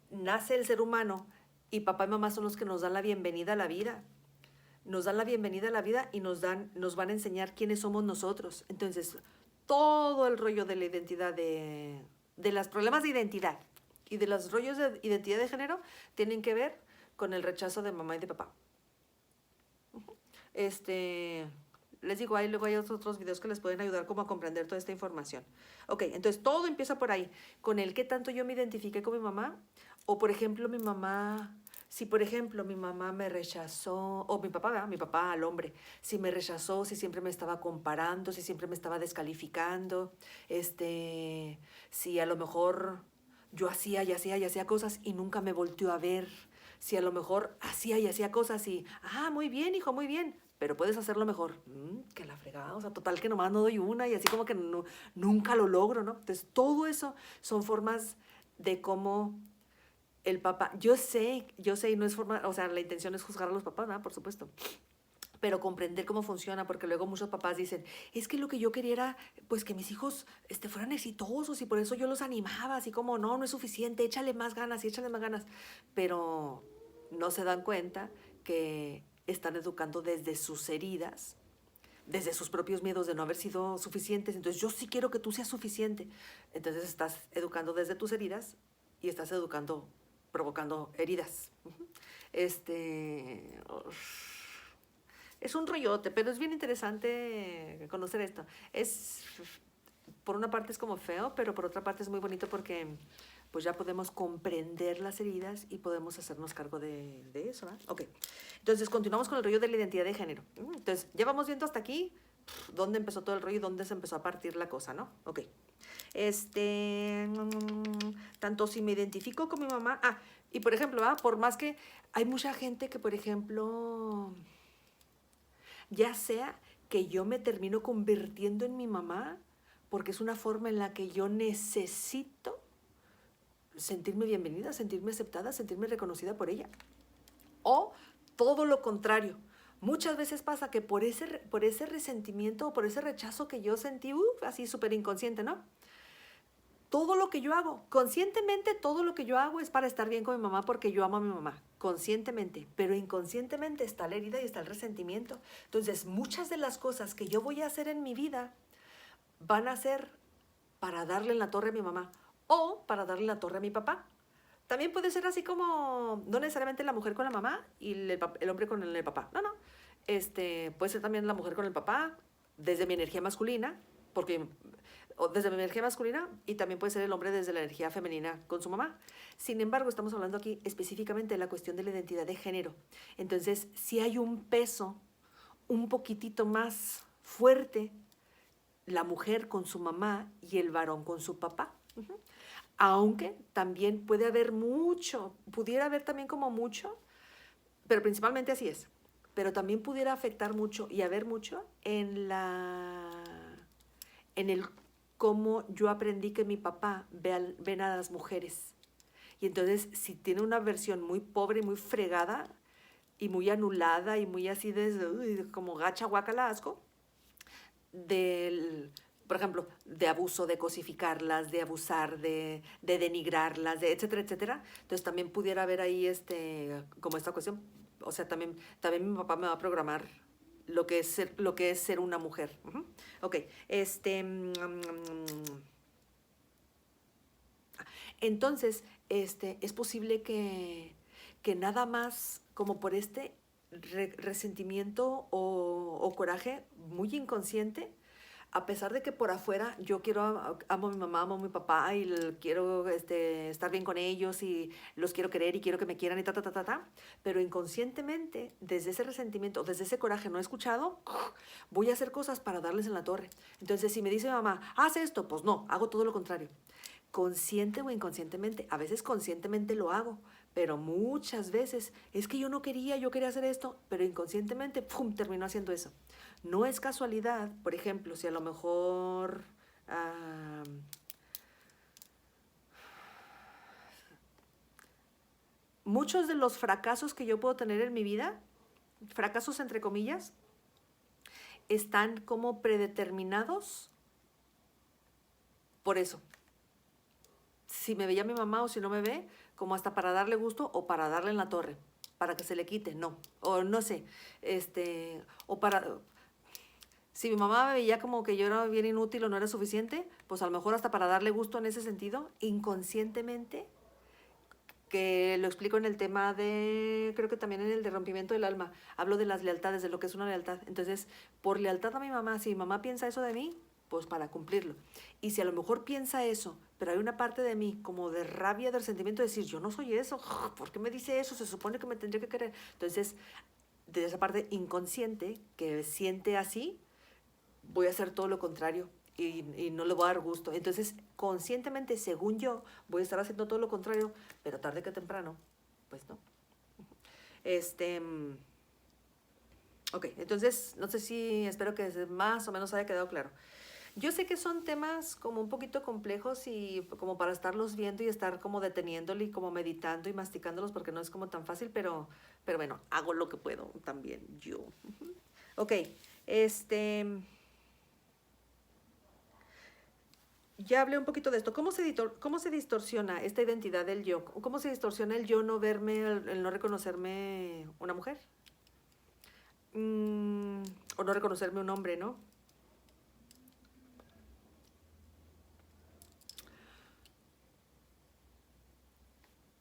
nace el ser humano y papá y mamá son los que nos dan la bienvenida a la vida. Nos dan la bienvenida a la vida y nos van a enseñar quiénes somos nosotros. Entonces, todo el rollo de la identidad, de los problemas de identidad y de los rollos de identidad de género tienen que ver con el rechazo de mamá y de papá. Les digo, luego hay otros videos que les pueden ayudar como a comprender toda esta información. Ok, entonces todo empieza por ahí, con el qué tanto yo me identifiqué con mi mamá, o por ejemplo mi mamá, si por ejemplo mi mamá me rechazó, o mi papá, ¿verdad? Mi papá al hombre, si me rechazó, si siempre me estaba comparando, si siempre me estaba descalificando, si a lo mejor yo hacía y hacía y hacía cosas y nunca me volteó a ver, si a lo mejor hacía y hacía cosas y, muy bien, hijo, muy bien, pero puedes hacerlo mejor. Que la fregada, o sea, total que nomás no doy una y así como que nunca lo logro, ¿no? Entonces, todo eso son formas de cómo el papá, yo sé, y no es forma, o sea, la intención es juzgar a los papás, ¿no? Por supuesto, pero comprender cómo funciona, porque luego muchos papás dicen, es que lo que yo quería era, pues, que mis hijos fueran exitosos y por eso yo los animaba, así como, no es suficiente, échale más ganas y échale más ganas, pero no se dan cuenta que están educando desde sus heridas, desde sus propios miedos de no haber sido suficientes. Entonces, yo sí quiero que tú seas suficiente. Entonces, estás educando desde tus heridas y estás educando, provocando heridas. Es un rollote, pero es bien interesante conocer esto. Por una parte es como feo, pero por otra parte es muy bonito porque pues ya podemos comprender las heridas y podemos hacernos cargo de eso, ¿eh? Ok, entonces continuamos con el rollo de la identidad de género. Entonces, ya vamos viendo hasta aquí dónde empezó todo el rollo y dónde se empezó a partir la cosa, ¿no? Ok. Tanto si me identifico con mi mamá, y por ejemplo, por más que hay mucha gente que, por ejemplo, ya sea que yo me termino convirtiendo en mi mamá, porque es una forma en la que yo necesito sentirme bienvenida, sentirme aceptada, sentirme reconocida por ella. O todo lo contrario. Muchas veces pasa que por ese resentimiento o por ese rechazo que yo sentí, así súper inconsciente, ¿no? Todo lo que yo hago, conscientemente todo lo que yo hago es para estar bien con mi mamá porque yo amo a mi mamá, conscientemente, pero inconscientemente está la herida y está el resentimiento. Entonces, muchas de las cosas que yo voy a hacer en mi vida van a ser para darle en la torre a mi mamá o para darle en la torre a mi papá. También puede ser así como, no necesariamente la mujer con la mamá y el hombre con el papá. No, no. Puede ser también la mujer con el papá desde mi energía masculina, porque desde mi energía masculina, y también puede ser el hombre desde la energía femenina con su mamá. Sin embargo, estamos hablando aquí específicamente de la cuestión de la identidad de género. Entonces, si hay un peso un poquitito más fuerte, la mujer con su mamá y el varón con su papá. Aunque también puede haber mucho, pudiera haber también como mucho, pero principalmente así es. Pero también pudiera afectar mucho y haber mucho en el cómo yo aprendí que mi papá ven a las mujeres. Y entonces, si tiene una versión muy pobre, muy fregada y muy anulada y muy así como gacha, guacala, asco, por ejemplo, de abuso, de cosificarlas, de abusar, de denigrarlas, de etcétera, etcétera. Entonces también pudiera haber ahí como esta cuestión. O sea, también mi papá me va a programar lo que es ser una mujer. Ok, entonces, es posible que nada más como por resentimiento o coraje muy inconsciente, a pesar de que por afuera yo amo a mi mamá, amo a mi papá y quiero estar bien con ellos y los quiero querer y quiero que me quieran y pero inconscientemente, desde ese resentimiento, desde ese coraje no escuchado, voy a hacer cosas para darles en la torre. Entonces, si me dice mi mamá, haz esto, pues no, hago todo lo contrario. Consciente o inconscientemente, a veces conscientemente lo hago, pero muchas veces es que yo quería hacer esto, pero inconscientemente, ¡pum!, termino haciendo eso. No es casualidad, por ejemplo, si a lo mejor muchos de los fracasos que yo puedo tener en mi vida, fracasos entre comillas, están como predeterminados por eso. Si me veía mi mamá o si no me ve, como hasta para darle gusto o para darle en la torre, para que se le quite, no. O no sé, o para... Si mi mamá me veía como que yo era bien inútil o no era suficiente, pues a lo mejor hasta para darle gusto en ese sentido, inconscientemente, que lo explico en el tema creo que también en el de rompimiento del alma, hablo de las lealtades, de lo que es una lealtad. Entonces, por lealtad a mi mamá, si mi mamá piensa eso de mí, pues para cumplirlo. Y si a lo mejor piensa eso, pero hay una parte de mí como de rabia, de resentimiento, de decir, yo no soy eso, ¿por qué me dice eso? Se supone que me tendría que querer. Entonces, de esa parte inconsciente que siente así, voy a hacer todo lo contrario y no le voy a dar gusto. Entonces, conscientemente, según yo, voy a estar haciendo todo lo contrario, pero tarde que temprano, pues no. Ok, entonces, no sé si, espero que más o menos haya quedado claro. Yo sé que son temas como un poquito complejos y como para estarlos viendo y estar como deteniéndolo y como meditando y masticándolos porque no es como tan fácil, pero bueno, hago lo que puedo también yo. Ok, ya hablé un poquito de esto. ¿Cómo se distorsiona esta identidad del yo? ¿Cómo se distorsiona el yo no verme, el no reconocerme una mujer? O no reconocerme un hombre, ¿no?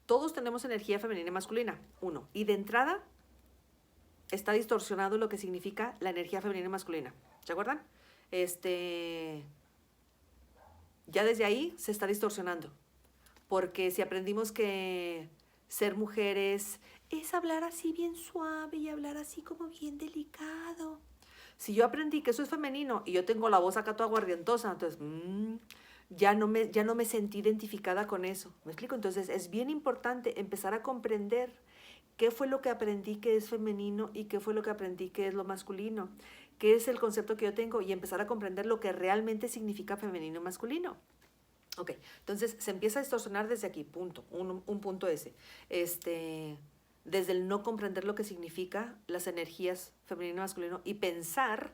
Todos tenemos energía femenina y masculina, uno. Y de entrada está distorsionado lo que significa la energía femenina y masculina. ¿Se acuerdan? Ya desde ahí se está distorsionando. Porque si aprendimos que ser mujeres es hablar así bien suave y hablar así como bien delicado. Si yo aprendí que eso es femenino y yo tengo la voz acá toda aguardientosa, entonces ya no me sentí identificada con eso. ¿Me explico? Entonces es bien importante empezar a comprender qué fue lo que aprendí que es femenino y qué fue lo que aprendí que es lo masculino, qué es el concepto que yo tengo y empezar a comprender lo que realmente significa femenino y masculino. Ok, entonces se empieza a distorsionar desde aquí, punto, un punto ese. Desde el no comprender lo que significa las energías femenino y masculino y pensar.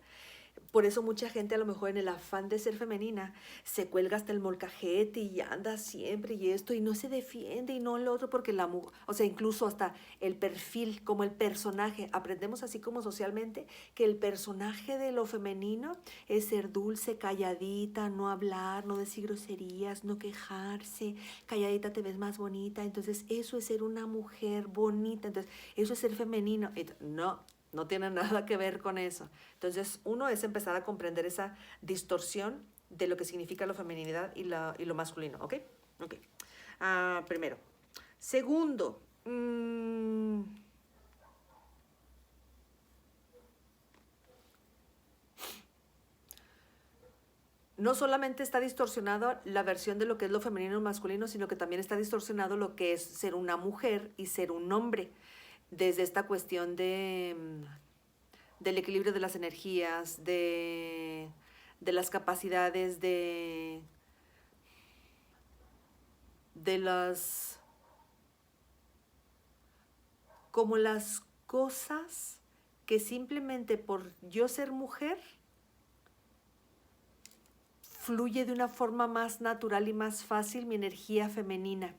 Por eso mucha gente a lo mejor en el afán de ser femenina se cuelga hasta el molcajete y anda siempre y esto y no se defiende y no lo otro porque o sea, incluso hasta el perfil, como el personaje, aprendemos así como socialmente que el personaje de lo femenino es ser dulce, calladita, no hablar, no decir groserías, no quejarse, calladita te ves más bonita, entonces eso es ser una mujer bonita, entonces eso es ser femenino. No, no tiene nada que ver con eso. Entonces, uno es empezar a comprender esa distorsión de lo que significa la feminidad y lo masculino, ¿ok? Ok. Primero. Segundo, no solamente está distorsionado la versión de lo que es lo femenino y masculino, sino que también está distorsionado lo que es ser una mujer y ser un hombre, desde esta cuestión del equilibrio de las energías, de las capacidades, de las, como las cosas que simplemente por yo ser mujer fluye de una forma más natural y más fácil mi energía femenina.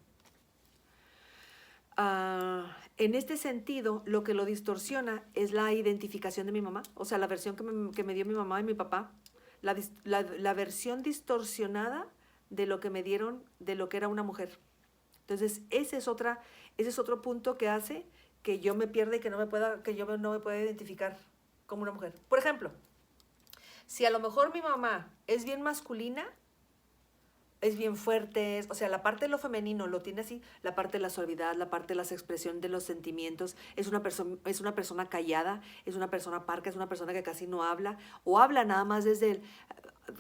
En este sentido, lo que lo distorsiona es la identificación de mi mamá, o sea, la versión que me dio mi mamá y mi papá, la versión distorsionada de lo que me dieron de lo que era una mujer. Entonces, ese es otro punto que hace que yo me pierda y que yo no me pueda identificar como una mujer. Por ejemplo, si a lo mejor mi mamá es bien masculina, es bien fuerte, o sea, la parte de lo femenino lo tiene así, la parte de la suavidad, la parte de la expresión de los sentimientos, es una persona callada, es una persona parca, es una persona que casi no habla, o habla nada más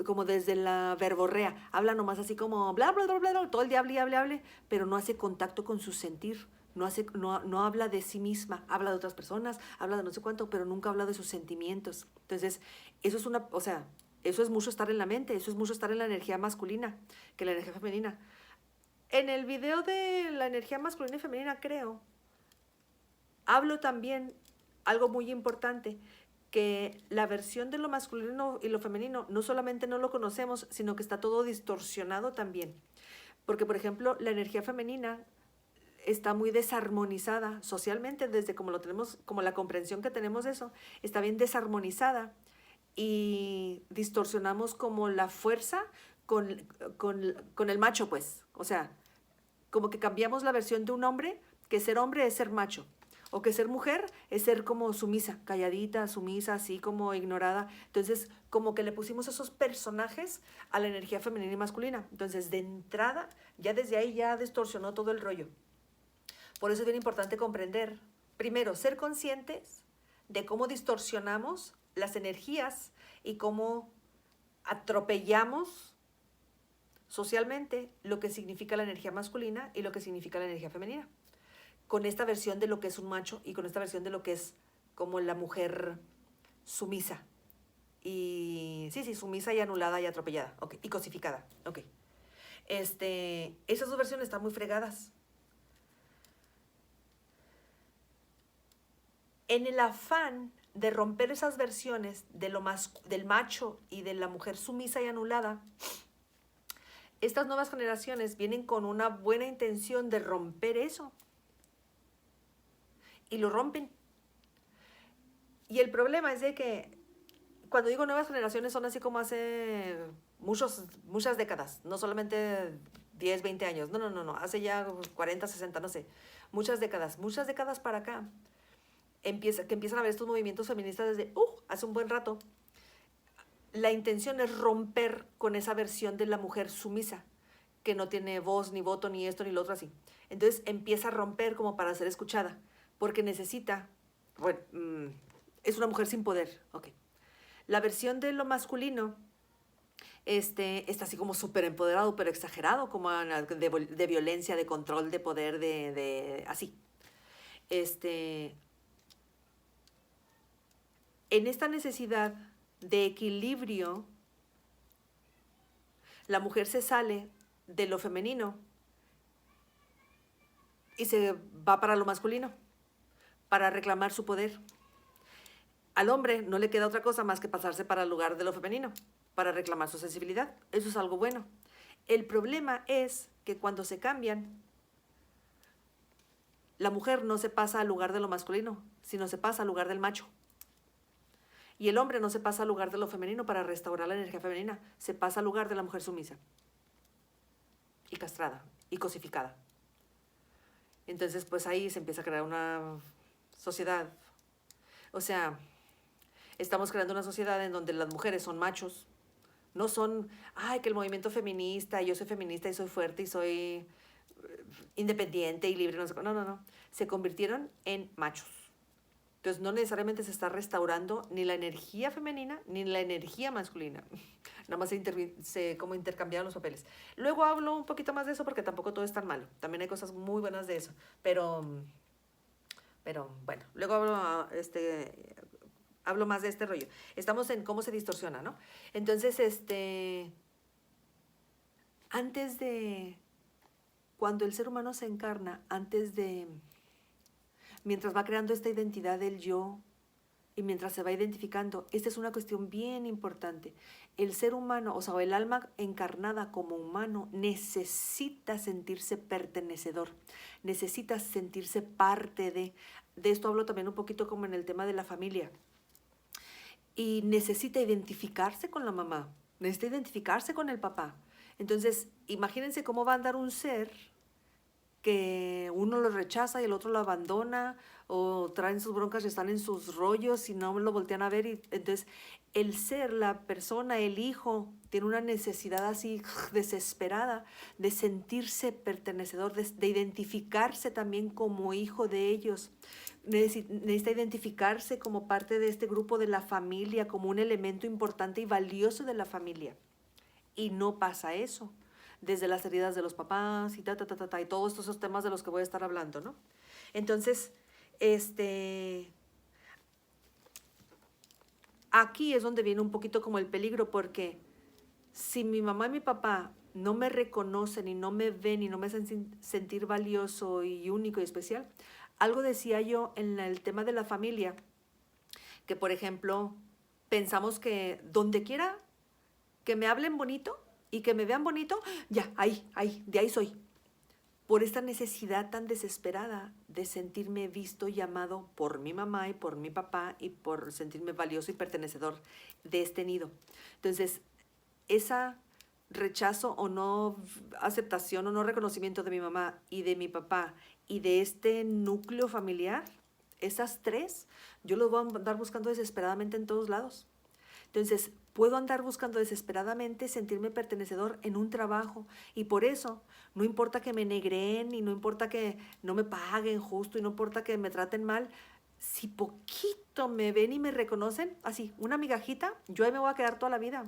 como desde la verborrea, habla nomás así como bla, bla, bla, bla, bla, todo el día hable, pero no hace contacto con su sentir, no habla de sí misma, habla de otras personas, habla de no sé cuánto, pero nunca habla de sus sentimientos. Entonces, eso es o sea, eso es mucho estar en la mente, eso es mucho estar en la energía masculina que la energía femenina. En el video de la energía masculina y femenina, creo, hablo también algo muy importante, que la versión de lo masculino y lo femenino no solamente no lo conocemos, sino que está todo distorsionado también. Porque, por ejemplo, la energía femenina está muy desarmonizada socialmente, desde como lo tenemos, como la comprensión que tenemos de eso, está bien desarmonizada y distorsionamos como la fuerza con el macho, pues. O sea, como que cambiamos la versión de un hombre, que ser hombre es ser macho, o que ser mujer es ser como sumisa, calladita, sumisa, así como ignorada. Entonces, como que le pusimos esos personajes a la energía femenina y masculina. Entonces, de entrada, ya desde ahí ya distorsionó todo el rollo. Por eso es bien importante comprender, primero, ser conscientes de cómo distorsionamos las energías y cómo atropellamos socialmente lo que significa la energía masculina y lo que significa la energía femenina. Con esta versión de lo que es un macho y con esta versión de lo que es como la mujer sumisa. Y sí, sumisa y anulada y atropellada. Okay, y cosificada. Ok. Esas dos versiones están muy fregadas. En el afán de romper esas versiones del macho y de la mujer sumisa y anulada, estas nuevas generaciones vienen con una buena intención de romper eso. Y lo rompen. Y el problema es de que cuando digo nuevas generaciones son así como hace muchas décadas, no solamente 10, 20 años, no, hace ya 40, 60, no sé, muchas décadas para acá, que empiezan a haber estos movimientos feministas desde hace un buen rato. La intención es romper con esa versión de la mujer sumisa, que no tiene voz, ni voto, ni esto, ni lo otro así. Entonces empieza a romper como para ser escuchada, porque necesita, bueno, es una mujer sin poder, ok. La versión de lo masculino está así como súper empoderado, pero exagerado, como de violencia, de control, de poder, así. Este, en esta necesidad de equilibrio, la mujer se sale de lo femenino y se va para lo masculino, para reclamar su poder. Al hombre no le queda otra cosa más que pasarse para el lugar de lo femenino, para reclamar su sensibilidad. Eso es algo bueno. El problema es que cuando se cambian, la mujer no se pasa al lugar de lo masculino, sino se pasa al lugar del macho. Y el hombre no se pasa al lugar de lo femenino para restaurar la energía femenina, se pasa al lugar de la mujer sumisa y castrada y cosificada. Entonces, pues ahí se empieza a crear una sociedad. O sea, estamos creando una sociedad en donde las mujeres son machos. No son, ay, que el movimiento feminista, yo soy feminista y soy fuerte y soy independiente y libre. No sé, no, no, no. Se convirtieron en machos. Entonces, no necesariamente se está restaurando ni la energía femenina ni la energía masculina. Nada más como intercambiaron los papeles. Luego hablo un poquito más de eso porque tampoco todo es tan malo. También hay cosas muy buenas de eso. Pero bueno, luego hablo más de este rollo. Estamos en cómo se distorsiona, ¿no? Entonces, antes de, cuando el ser humano se encarna, mientras va creando esta identidad del yo y mientras se va identificando, esta es una cuestión bien importante. El ser humano, o sea, el alma encarnada como humano necesita sentirse pertenecedor, necesita sentirse parte de esto hablo también un poquito como en el tema de la familia. Y necesita identificarse con la mamá, necesita identificarse con el papá. Entonces, imagínense cómo va a andar un ser que uno lo rechaza y el otro lo abandona, o traen sus broncas y están en sus rollos y no lo voltean a ver. Y entonces, el ser, la persona, el hijo, tiene una necesidad así desesperada de sentirse pertenecedor, de identificarse también como hijo de ellos. Necesita identificarse como parte de este grupo de la familia, como un elemento importante y valioso de la familia. Y no pasa eso, desde las heridas de los papás y y todos esos temas de los que voy a estar hablando, ¿no? Entonces, aquí es donde viene un poquito como el peligro, porque si mi mamá y mi papá no me reconocen y no me ven y no me hacen sentir valioso y único y especial, algo decía yo en el tema de la familia, que por ejemplo, pensamos que donde quiera que me hablen bonito y que me vean bonito, ya, ahí, de ahí soy. Por esta necesidad tan desesperada de sentirme visto y amado por mi mamá y por mi papá y por sentirme valioso y pertenecedor de este nido. Entonces, esa rechazo o no aceptación o no reconocimiento de mi mamá y de mi papá y de este núcleo familiar, esas tres, yo los voy a andar buscando desesperadamente en todos lados. Entonces, puedo andar buscando desesperadamente sentirme pertenecedor en un trabajo y por eso no importa que me negreen y no importa que no me paguen justo y no importa que me traten mal, si poquito me ven y me reconocen, así, una migajita, yo ahí me voy a quedar toda la vida.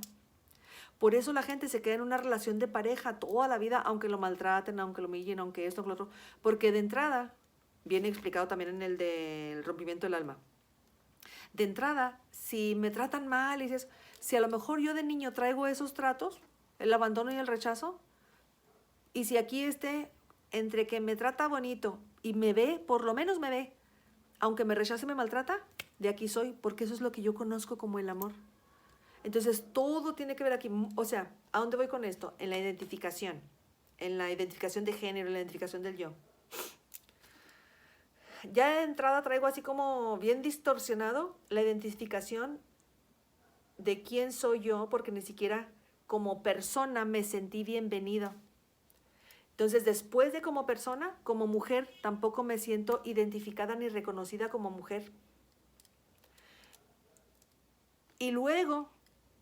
Por eso la gente se queda en una relación de pareja toda la vida, aunque lo maltraten, aunque lo humillen, aunque esto, aunque lo otro, porque de entrada, viene explicado también en el del rompimiento del alma, de entrada, si me tratan mal y dices, si a lo mejor yo de niño traigo esos tratos, el abandono y el rechazo, y si aquí entre que me trata bonito y me ve, por lo menos me ve, aunque me rechace y me maltrata, de aquí soy, porque eso es lo que yo conozco como el amor. Entonces, todo tiene que ver aquí, o sea, ¿a dónde voy con esto? En la identificación de género, en la identificación del yo. Ya de entrada traigo así como bien distorsionado la identificación de quién soy yo, porque ni siquiera como persona me sentí bienvenida. Entonces, después de como persona, como mujer, tampoco me siento identificada ni reconocida como mujer. Y luego,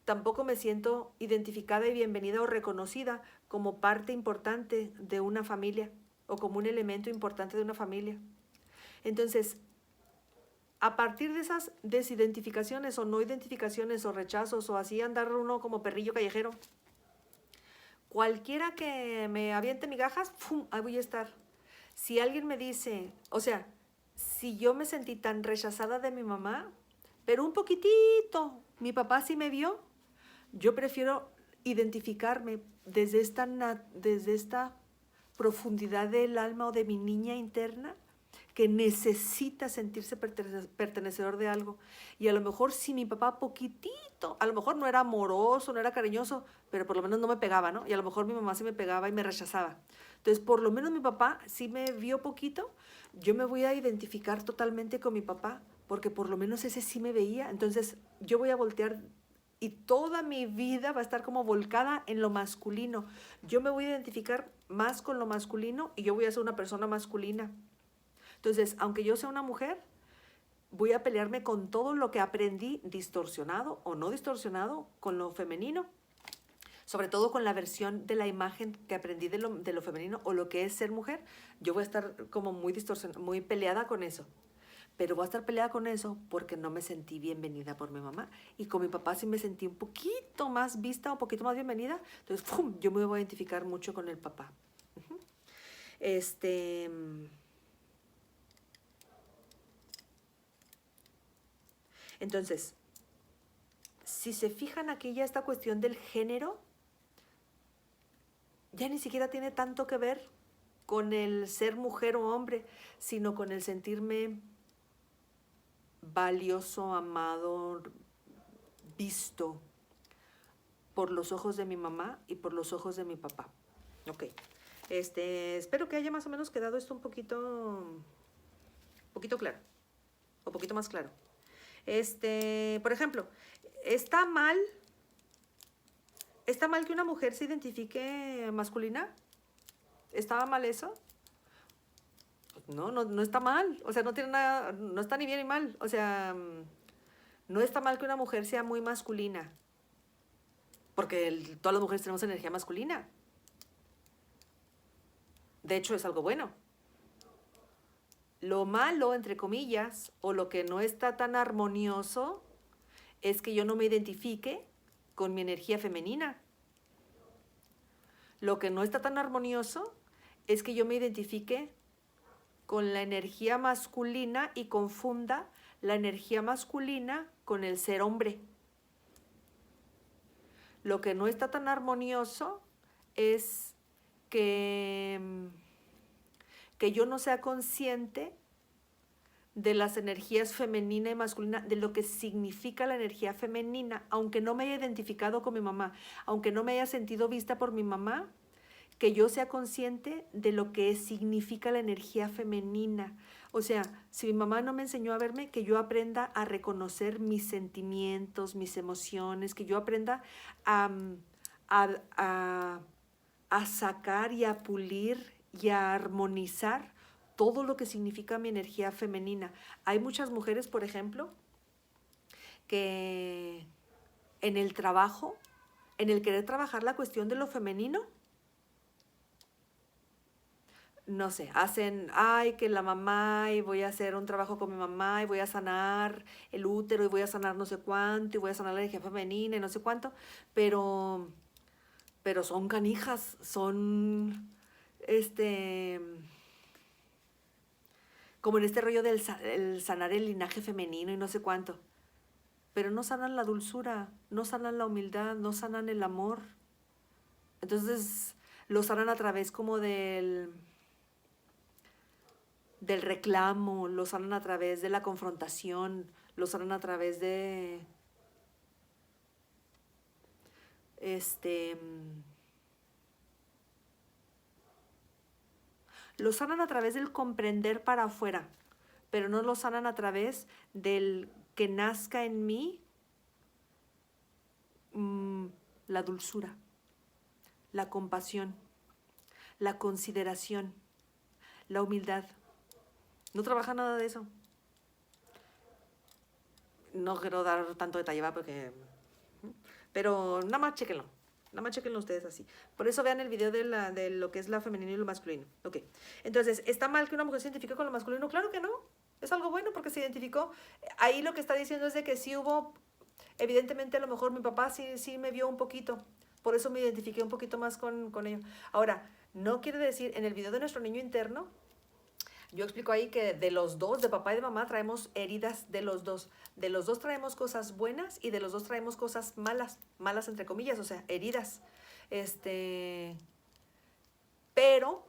tampoco me siento identificada y bienvenida o reconocida como parte importante de una familia o como un elemento importante de una familia. Entonces, a partir de esas desidentificaciones o no identificaciones o rechazos o así andar uno como perrillo callejero, cualquiera que me aviente migajas, ¡pum!, ahí voy a estar. Si alguien me dice, o sea, si yo me sentí tan rechazada de mi mamá, pero un poquitito, mi papá sí me vio, yo prefiero identificarme desde esta profundidad del alma o de mi niña interna que necesita sentirse pertenecedor de algo. Y a lo mejor si mi papá poquitito, a lo mejor no era amoroso, no era cariñoso, pero por lo menos no me pegaba, ¿no? Y a lo mejor mi mamá sí me pegaba y me rechazaba. Entonces, por lo menos mi papá sí me vio poquito, yo me voy a identificar totalmente con mi papá, porque por lo menos ese sí me veía. Entonces, yo voy a voltear y toda mi vida va a estar como volcada en lo masculino. Yo me voy a identificar más con lo masculino y yo voy a ser una persona masculina. Entonces, aunque yo sea una mujer, voy a pelearme con todo lo que aprendí, distorsionado o no distorsionado, con lo femenino. Sobre todo con la versión de la imagen que aprendí de lo femenino o lo que es ser mujer. Yo voy a estar como muy peleada con eso. Pero voy a estar peleada con eso porque no me sentí bienvenida por mi mamá. Y con mi papá sí me sentí un poquito más vista, un poquito más bienvenida. Entonces, ¡pum!, yo me voy a identificar mucho con el papá. Entonces, si se fijan aquí ya esta cuestión del género, ya ni siquiera tiene tanto que ver con el ser mujer o hombre, sino con el sentirme valioso, amado, visto por los ojos de mi mamá y por los ojos de mi papá. Ok. Espero que haya más o menos quedado esto un poquito claro, o poquito más claro. Por ejemplo, ¿está mal que una mujer se identifique masculina? ¿Estaba mal eso? No está mal. O sea, no tiene nada, no está ni bien ni mal. O sea, no está mal que una mujer sea muy masculina. Porque todas las mujeres tenemos energía masculina. De hecho, es algo bueno. Lo malo, entre comillas, o lo que no está tan armonioso, es que yo no me identifique con mi energía femenina. Lo que no está tan armonioso es que yo me identifique con la energía masculina y confunda la energía masculina con el ser hombre. Lo que no está tan armonioso es que yo no sea consciente de las energías femenina y masculina, de lo que significa la energía femenina, aunque no me haya identificado con mi mamá, aunque no me haya sentido vista por mi mamá, que yo sea consciente de lo que significa la energía femenina. O sea, si mi mamá no me enseñó a verme, que yo aprenda a reconocer mis sentimientos, mis emociones, que yo aprenda a sacar y a pulir y a armonizar todo lo que significa mi energía femenina. Hay muchas mujeres, por ejemplo, que en el trabajo, en el querer trabajar la cuestión de lo femenino, no sé, hacen, ay, que la mamá, y voy a hacer un trabajo con mi mamá, y voy a sanar el útero, y voy a sanar no sé cuánto, y voy a sanar la energía femenina, y no sé cuánto, pero son canijas, son, como en este rollo del sanar el linaje femenino y no sé cuánto. Pero no sanan la dulzura, no sanan la humildad, no sanan el amor. Entonces lo sanan a través como del reclamo, lo sanan a través de la confrontación, lo sanan a través de lo sanan a través del comprender para afuera, pero no lo sanan a través del que nazca en mí la dulzura, la compasión, la consideración, la humildad. No trabaja nada de eso. No quiero dar tanto detalle, ¿va? Porque... Pero nada más chéquenlo. Nada más chequenlo ustedes así. Por eso vean el video de lo que es la femenino y lo masculino. Ok. Entonces, ¿está mal que una mujer se identifique con lo masculino? Claro que no. Es algo bueno porque se identificó. Ahí lo que está diciendo es de que sí hubo, evidentemente a lo mejor mi papá sí me vio un poquito. Por eso me identifiqué un poquito más con ello. Ahora, no quiere decir, en el video de nuestro niño interno, yo explico ahí que de los dos, de papá y de mamá, traemos heridas de los dos. De los dos traemos cosas buenas y de los dos traemos cosas malas, malas entre comillas, o sea, heridas. Pero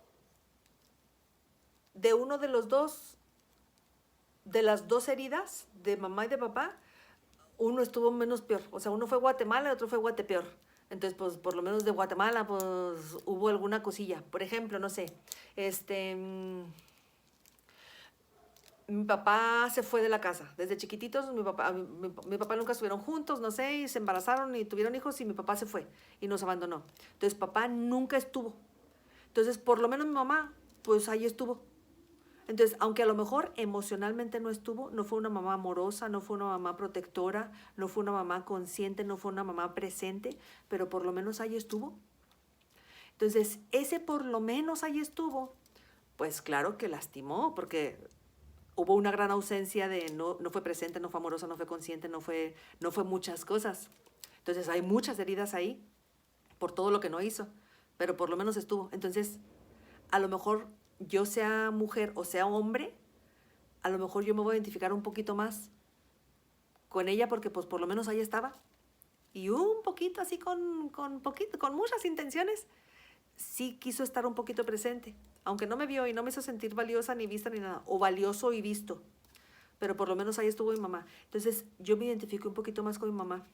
de uno de los dos, de las dos heridas, de mamá y de papá, uno estuvo menos peor. O sea, uno fue Guatemala y otro fue Guatepeor. Entonces, pues, por lo menos de Guatemala, pues, hubo alguna cosilla. Por ejemplo, no sé, mi papá se fue de la casa. Desde chiquititos, mi papá nunca estuvieron juntos, no sé, y se embarazaron y tuvieron hijos y mi papá se fue y nos abandonó. Entonces, papá nunca estuvo. Entonces, por lo menos mi mamá, pues ahí estuvo. Entonces, aunque a lo mejor emocionalmente no estuvo, no fue una mamá amorosa, no fue una mamá protectora, no fue una mamá consciente, no fue una mamá presente, pero por lo menos ahí estuvo. Entonces, ese por lo menos ahí estuvo, pues claro que lastimó, porque hubo una gran ausencia de no fue presente, no fue amorosa, no fue consciente, no fue muchas cosas. Entonces, hay muchas heridas ahí por todo lo que no hizo, pero por lo menos estuvo. Entonces, a lo mejor yo sea mujer o sea hombre, a lo mejor yo me voy a identificar un poquito más con ella porque pues por lo menos ahí estaba. Y un poquito así con muchas intenciones, sí quiso estar un poquito presente. Aunque no me vio y no me hizo sentir valiosa ni vista ni nada, o valioso y visto. Pero por lo menos ahí estuvo mi mamá. Entonces yo me identifico un poquito más con mi mamá.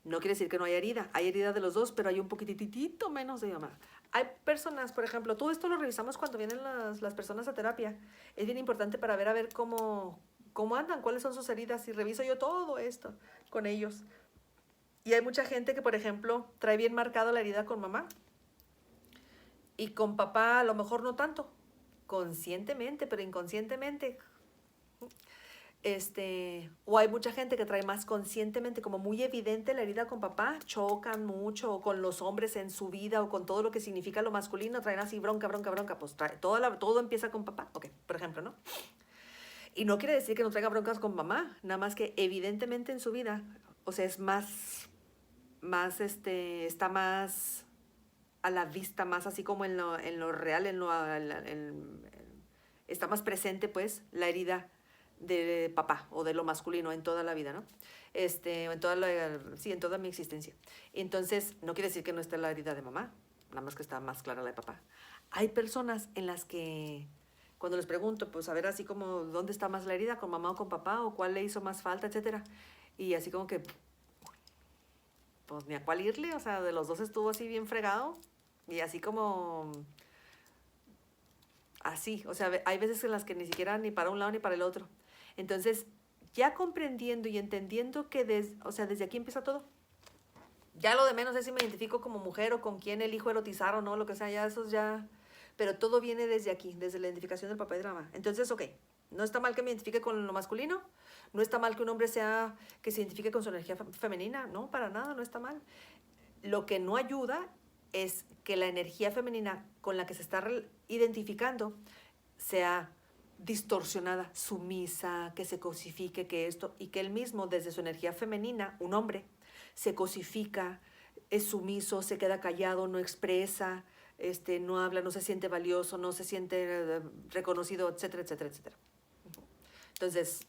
No quiere decir que no haya herida. Hay herida de los dos, pero hay un poquitito menos de mi mamá. Hay personas, por ejemplo, todo esto lo revisamos cuando vienen las personas a terapia. Es bien importante para ver a ver cómo andan, cuáles son sus heridas. Y reviso yo todo esto con ellos. Y hay mucha gente que, por ejemplo, trae bien marcado la herida con mamá. Y con papá a lo mejor no tanto. Conscientemente, pero inconscientemente. O hay mucha gente que trae más conscientemente, como muy evidente la herida con papá, chocan mucho, o con los hombres en su vida, o con todo lo que significa lo masculino, traen así bronca, pues todo empieza con papá, ok, por ejemplo, ¿no? Y no quiere decir que no traiga broncas con mamá, nada más que evidentemente en su vida, o sea, es está más a la vista, más así como en lo real, está más presente, pues, la herida de papá o de lo masculino en toda la vida, ¿no? En toda mi existencia. Entonces, no quiere decir que no esté la herida de mamá, nada más que está más clara la de papá. Hay personas en las que, cuando les pregunto, pues a ver así como, ¿dónde está más la herida? ¿Con mamá o con papá? ¿O cuál le hizo más falta, etcétera? Y así como que, pues ni a cuál irle, o sea, de los dos estuvo así bien fregado. Y así como, así, o sea, hay veces en las que ni siquiera ni para un lado ni para el otro. Entonces, ya comprendiendo y entendiendo que desde aquí empieza todo. Ya lo de menos es si me identifico como mujer o con quién elijo erotizar o no, lo que sea, ya eso es ya... Pero todo viene desde aquí, desde la identificación del papá y de la mamá. Entonces, ok, no está mal que me identifique con lo masculino, no está mal que un hombre que se identifique con su energía femenina, no, para nada, no está mal. Lo que no ayuda es que la energía femenina con la que se está identificando sea distorsionada, sumisa, que se cosifique, que esto, y que él mismo desde su energía femenina, un hombre, se cosifica, es sumiso, se queda callado, no expresa, no habla, no se siente valioso, no se siente reconocido, etcétera, etcétera, etcétera. Entonces,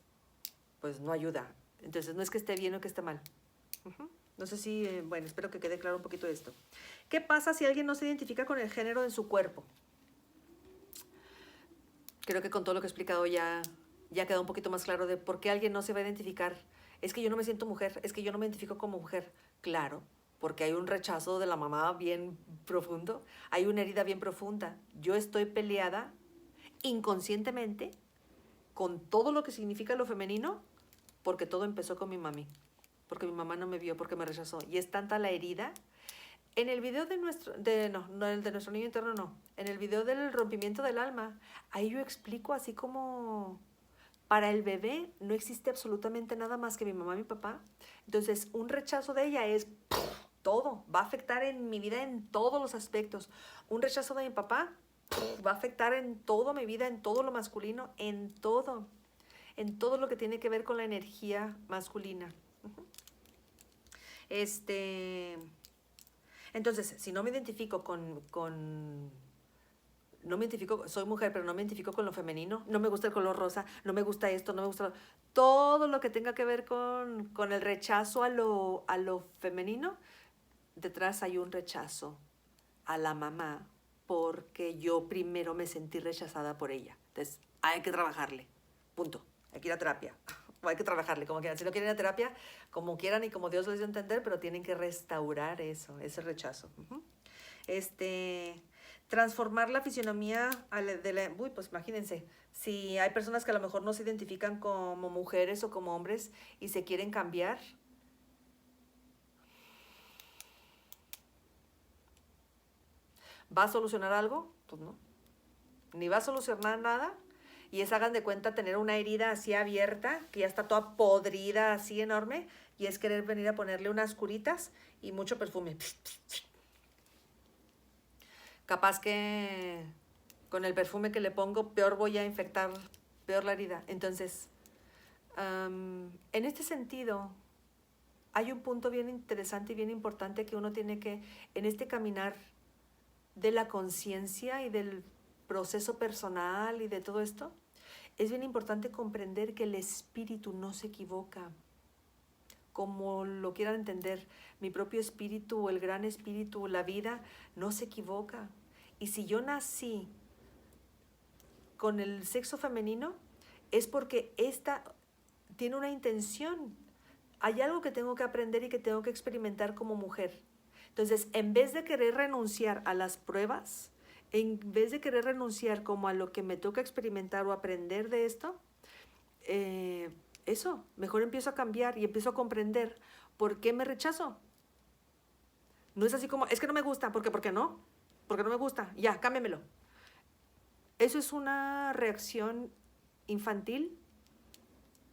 pues no ayuda. Entonces, no es que esté bien o que esté mal. No sé si, bueno, espero que quede claro un poquito esto. ¿Qué pasa si alguien no se identifica con el género en su cuerpo? Creo que con todo lo que he explicado ya queda un poquito más claro de por qué alguien no se va a identificar. Es que yo no me siento mujer, es que yo no me identifico como mujer. Claro, porque hay un rechazo de la mamá bien profundo, hay una herida bien profunda. Yo estoy peleada inconscientemente con todo lo que significa lo femenino porque todo empezó con mi mami, porque mi mamá no me vio, porque me rechazó. Y es tanta la herida. En el video no, el de nuestro niño interno no. En el video del rompimiento del alma, ahí yo explico así como para el bebé no existe absolutamente nada más que mi mamá y mi papá. Entonces, un rechazo de ella es todo, va a afectar en mi vida en todos los aspectos. Un rechazo de mi papá va a afectar en toda mi vida, en todo lo masculino, en todo lo que tiene que ver con la energía masculina. Entonces, si no me identifico no me identifico, soy mujer, pero no me identifico con lo femenino, no me gusta el color rosa, no me gusta esto, no me gusta todo lo que tenga que ver con el rechazo a lo femenino, detrás hay un rechazo a la mamá porque yo primero me sentí rechazada por ella. Entonces, hay que trabajarle, punto. Hay que ir a terapia, o hay que trabajarle, como quieran. Si no quieren ir a terapia, como quieran y como Dios les dio a entender, pero tienen que restaurar eso, ese rechazo. Transformar la fisionomía uy, pues imagínense, si hay personas que a lo mejor no se identifican como mujeres o como hombres y se quieren cambiar, ¿va a solucionar algo? Pues no, ni va a solucionar nada. Y es, hagan de cuenta, tener una herida así abierta, que ya está toda podrida, así enorme, y es querer venir a ponerle unas curitas y mucho perfume. Capaz que con el perfume que le pongo, peor voy a infectar, peor la herida. Entonces, en este sentido, hay un punto bien interesante y bien importante que uno tiene que, en este caminar de la conciencia y del proceso personal y de todo esto, es bien importante comprender que el espíritu no se equivoca. Como lo quieran entender, mi propio espíritu o el gran espíritu, la vida, no se equivoca. Y si yo nací con el sexo femenino, es porque esta tiene una intención. Hay algo que tengo que aprender y que tengo que experimentar como mujer. Entonces, en vez de querer renunciar a las pruebas, en vez de querer renunciar como a lo que me toca experimentar o aprender de esto, eso, mejor empiezo a cambiar y empiezo a comprender por qué me rechazo. No es así como, es que no me gusta, ¿por qué? ¿Por qué no? Porque no me gusta, ya, cámbiamelo. Eso es una reacción infantil.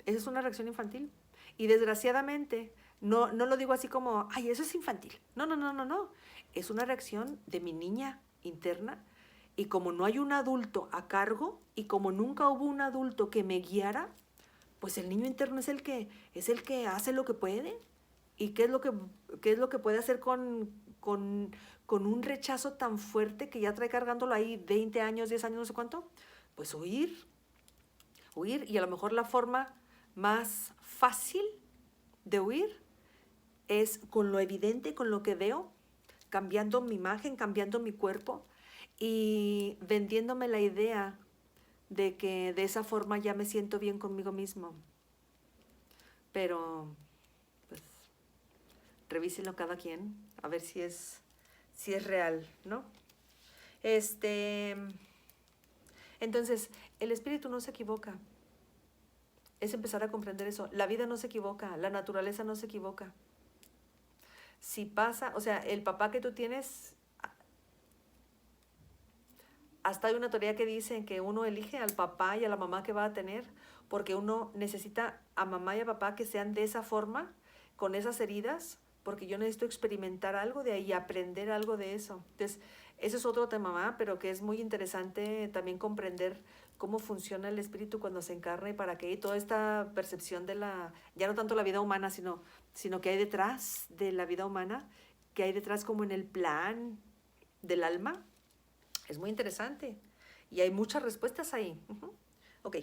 Esa es una reacción infantil. Y desgraciadamente, no lo digo así como, ay, eso es infantil. No, no, no, no, no. Es una reacción de mi niña interna. Y como no hay un adulto a cargo y como nunca hubo un adulto que me guiara, pues el niño interno es el que hace lo que puede. ¿Y qué es lo que puede hacer con un rechazo tan fuerte que ya trae cargándolo ahí 20 años, 10 años, no sé cuánto? Pues huir. Y a lo mejor la forma más fácil de huir es con lo evidente, con lo que veo, cambiando mi imagen, cambiando mi cuerpo y vendiéndome la idea de que de esa forma ya me siento bien conmigo mismo. Pero, pues, revísenlo cada quien, a ver si es real, ¿no? Entonces, el espíritu no se equivoca. Es empezar a comprender eso. La vida no se equivoca, la naturaleza no se equivoca. Si pasa, o sea, el papá que tú tienes, hasta hay una teoría que dice que uno elige al papá y a la mamá que va a tener, porque uno necesita a mamá y a papá que sean de esa forma, con esas heridas, porque yo necesito experimentar algo de ahí y aprender algo de eso. Entonces, ese es otro tema, pero que es muy interesante también comprender cómo funciona el espíritu cuando se encarna y para qué, y toda esta percepción de ya no tanto la vida humana, sino que hay detrás de la vida humana, que hay detrás como en el plan del alma. Es muy interesante y hay muchas respuestas ahí. Ok.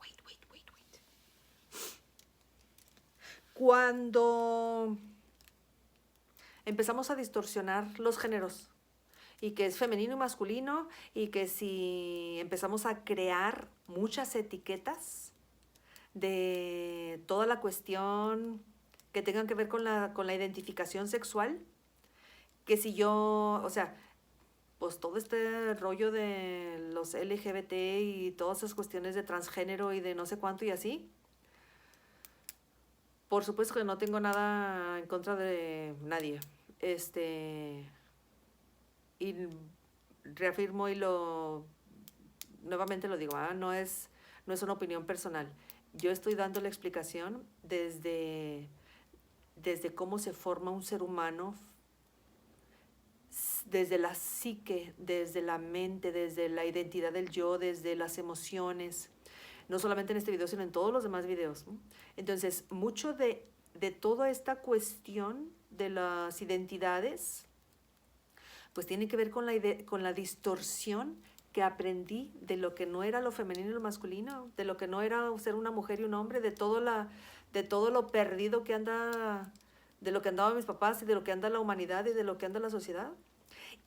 Wait. Cuando empezamos a distorsionar los géneros y que es femenino y masculino y que si empezamos a crear muchas etiquetas de toda la cuestión que tengan que ver con la identificación sexual, que si yo, o sea, pues todo este rollo de los LGBT y todas esas cuestiones de transgénero y de no sé cuánto y así, por supuesto que no tengo nada en contra de nadie. Y reafirmo y nuevamente lo digo, no es una opinión personal. Yo estoy dando la explicación desde cómo se forma un ser humano desde la psique, desde la mente, desde la identidad del yo, desde las emociones, no solamente en este video, sino en todos los demás videos, ¿no? Entonces, mucho de toda esta cuestión de las identidades, pues tiene que ver con la distorsión que aprendí de lo que no era lo femenino y lo masculino, de lo que no era ser una mujer y un hombre, de todo lo perdido que anda, de lo que andaban mis papás y de lo que anda la humanidad y de lo que anda la sociedad.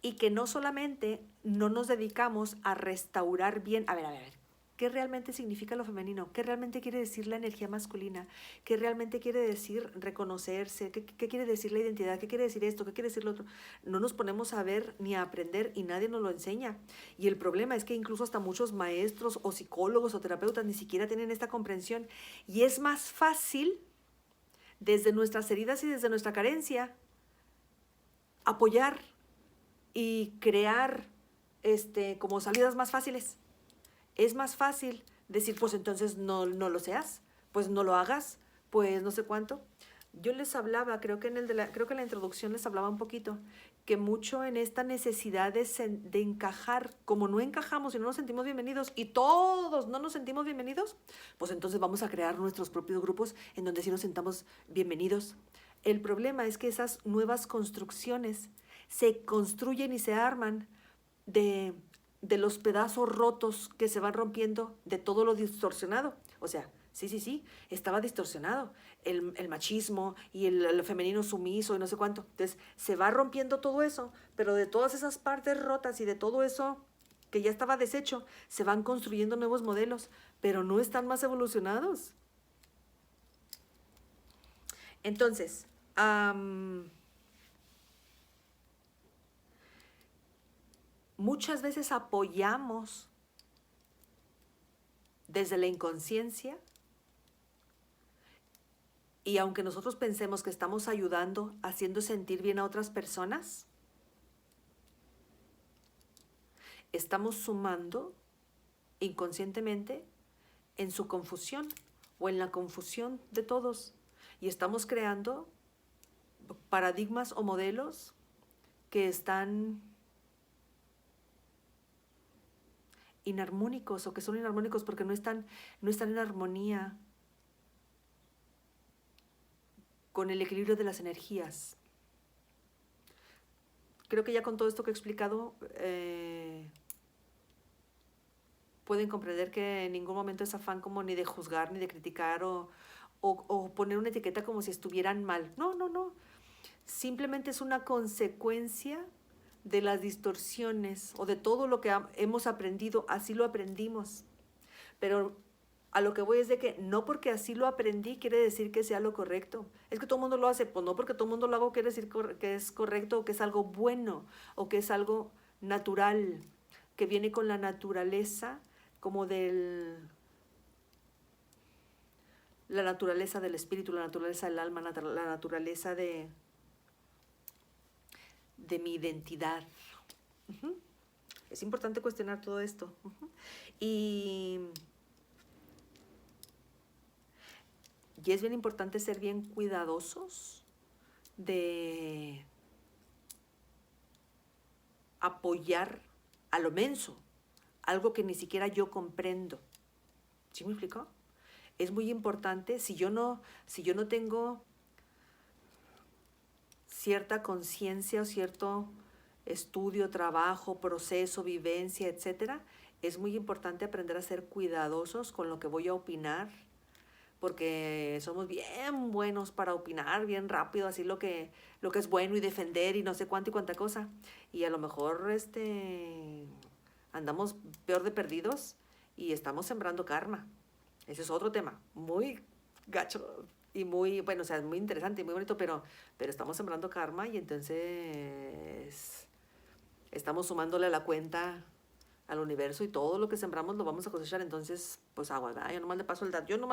Y que no solamente no nos dedicamos a restaurar bien, a ver, ¿qué realmente significa lo femenino? ¿Qué realmente quiere decir la energía masculina? ¿Qué realmente quiere decir reconocerse? ¿Qué quiere decir la identidad? ¿Qué quiere decir esto? ¿Qué quiere decir lo otro? No nos ponemos a ver ni a aprender y nadie nos lo enseña. Y el problema es que incluso hasta muchos maestros o psicólogos o terapeutas ni siquiera tienen esta comprensión. Y es más fácil, desde nuestras heridas y desde nuestra carencia, apoyar y crear como salidas más fáciles. Es más fácil decir, pues entonces no lo seas, pues no lo hagas, pues no sé cuánto. Yo les hablaba, creo que en la introducción les hablaba un poquito, que mucho en esta necesidad de encajar, como no encajamos y no nos sentimos bienvenidos y todos no nos sentimos bienvenidos, pues entonces vamos a crear nuestros propios grupos en donde sí nos sentamos bienvenidos. El problema es que esas nuevas construcciones se construyen y se arman de los pedazos rotos que se van rompiendo de todo lo distorsionado. O sea, sí, estaba distorsionado el machismo y el femenino sumiso y no sé cuánto. Entonces, se va rompiendo todo eso, pero de todas esas partes rotas y de todo eso que ya estaba deshecho, se van construyendo nuevos modelos, pero no están más evolucionados. Entonces, muchas veces apoyamos desde la inconsciencia y aunque nosotros pensemos que estamos ayudando, haciendo sentir bien a otras personas, estamos sumando inconscientemente en su confusión o en la confusión de todos y estamos creando paradigmas o modelos que están inarmónicos o que son inarmónicos porque no están en armonía con el equilibrio de las energías. Creo que ya con todo esto que he explicado pueden comprender que en ningún momento es afán como ni de juzgar, ni de criticar o poner una etiqueta como si estuvieran mal. No. Simplemente es una consecuencia de las distorsiones o de todo lo que hemos aprendido, así lo aprendimos. Pero a lo que voy es de que no porque así lo aprendí quiere decir que sea lo correcto. Es que todo el mundo lo hace, pues no porque todo el mundo lo hago quiere decir que es correcto o que es algo bueno o que es algo natural, que viene con la naturaleza como la naturaleza del espíritu, la naturaleza del alma, la naturaleza de mi identidad. Es importante cuestionar todo esto. Y es bien importante ser bien cuidadosos de apoyar a lo menso, algo que ni siquiera yo comprendo. ¿Sí me explico? Es muy importante, si yo no tengo cierta conciencia o cierto estudio, trabajo, proceso, vivencia, etcétera, es muy importante aprender a ser cuidadosos con lo que voy a opinar, porque somos bien buenos para opinar bien rápido, así lo que es bueno y defender y no sé cuánto y cuánta cosa. Y a lo mejor andamos peor de perdidos y estamos sembrando karma. Ese es otro tema, muy gacho y muy, bueno, o sea, es muy interesante y muy bonito, pero estamos sembrando karma y entonces estamos sumándole a la cuenta al universo y todo lo que sembramos lo vamos a cosechar. Entonces, pues agua, ¿verdad? Yo nomás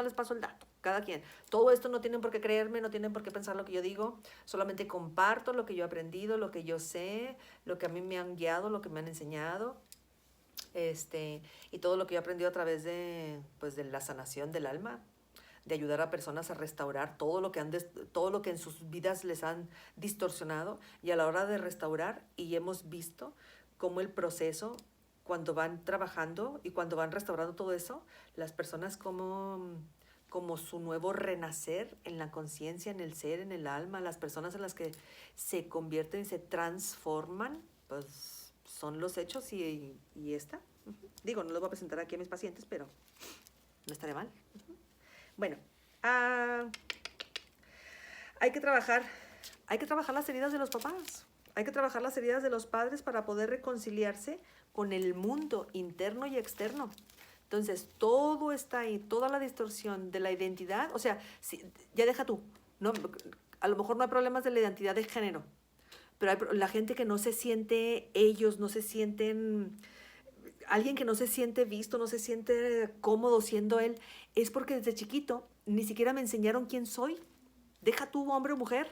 les paso el dato, cada quien. Todo esto no tienen por qué creerme, no tienen por qué pensar lo que yo digo, solamente comparto lo que yo he aprendido, lo que yo sé, lo que a mí me han guiado, lo que me han enseñado, y todo lo que yo he aprendido a través de la sanación del alma, de ayudar a personas a restaurar todo lo que todo lo que en sus vidas les han distorsionado, y a la hora de restaurar, y hemos visto cómo el proceso, cuando van trabajando y cuando van restaurando todo eso, las personas como su nuevo renacer en la conciencia, en el ser, en el alma, las personas en las que se convierten y se transforman, pues son los hechos y esta. Digo, no los voy a presentar aquí a mis pacientes, pero no estaré mal. Bueno, hay que trabajar las heridas de los papás. Hay que trabajar las heridas de los padres para poder reconciliarse con el mundo interno y externo. Entonces, todo está ahí, toda la distorsión de la identidad. O sea, ya deja tú, no, a lo mejor no hay problemas de la identidad de género, pero hay la gente que no se siente ellos, no se sienten, alguien que no se siente visto, no se siente cómodo siendo él, es porque desde chiquito ni siquiera me enseñaron quién soy. Deja tú, hombre o mujer.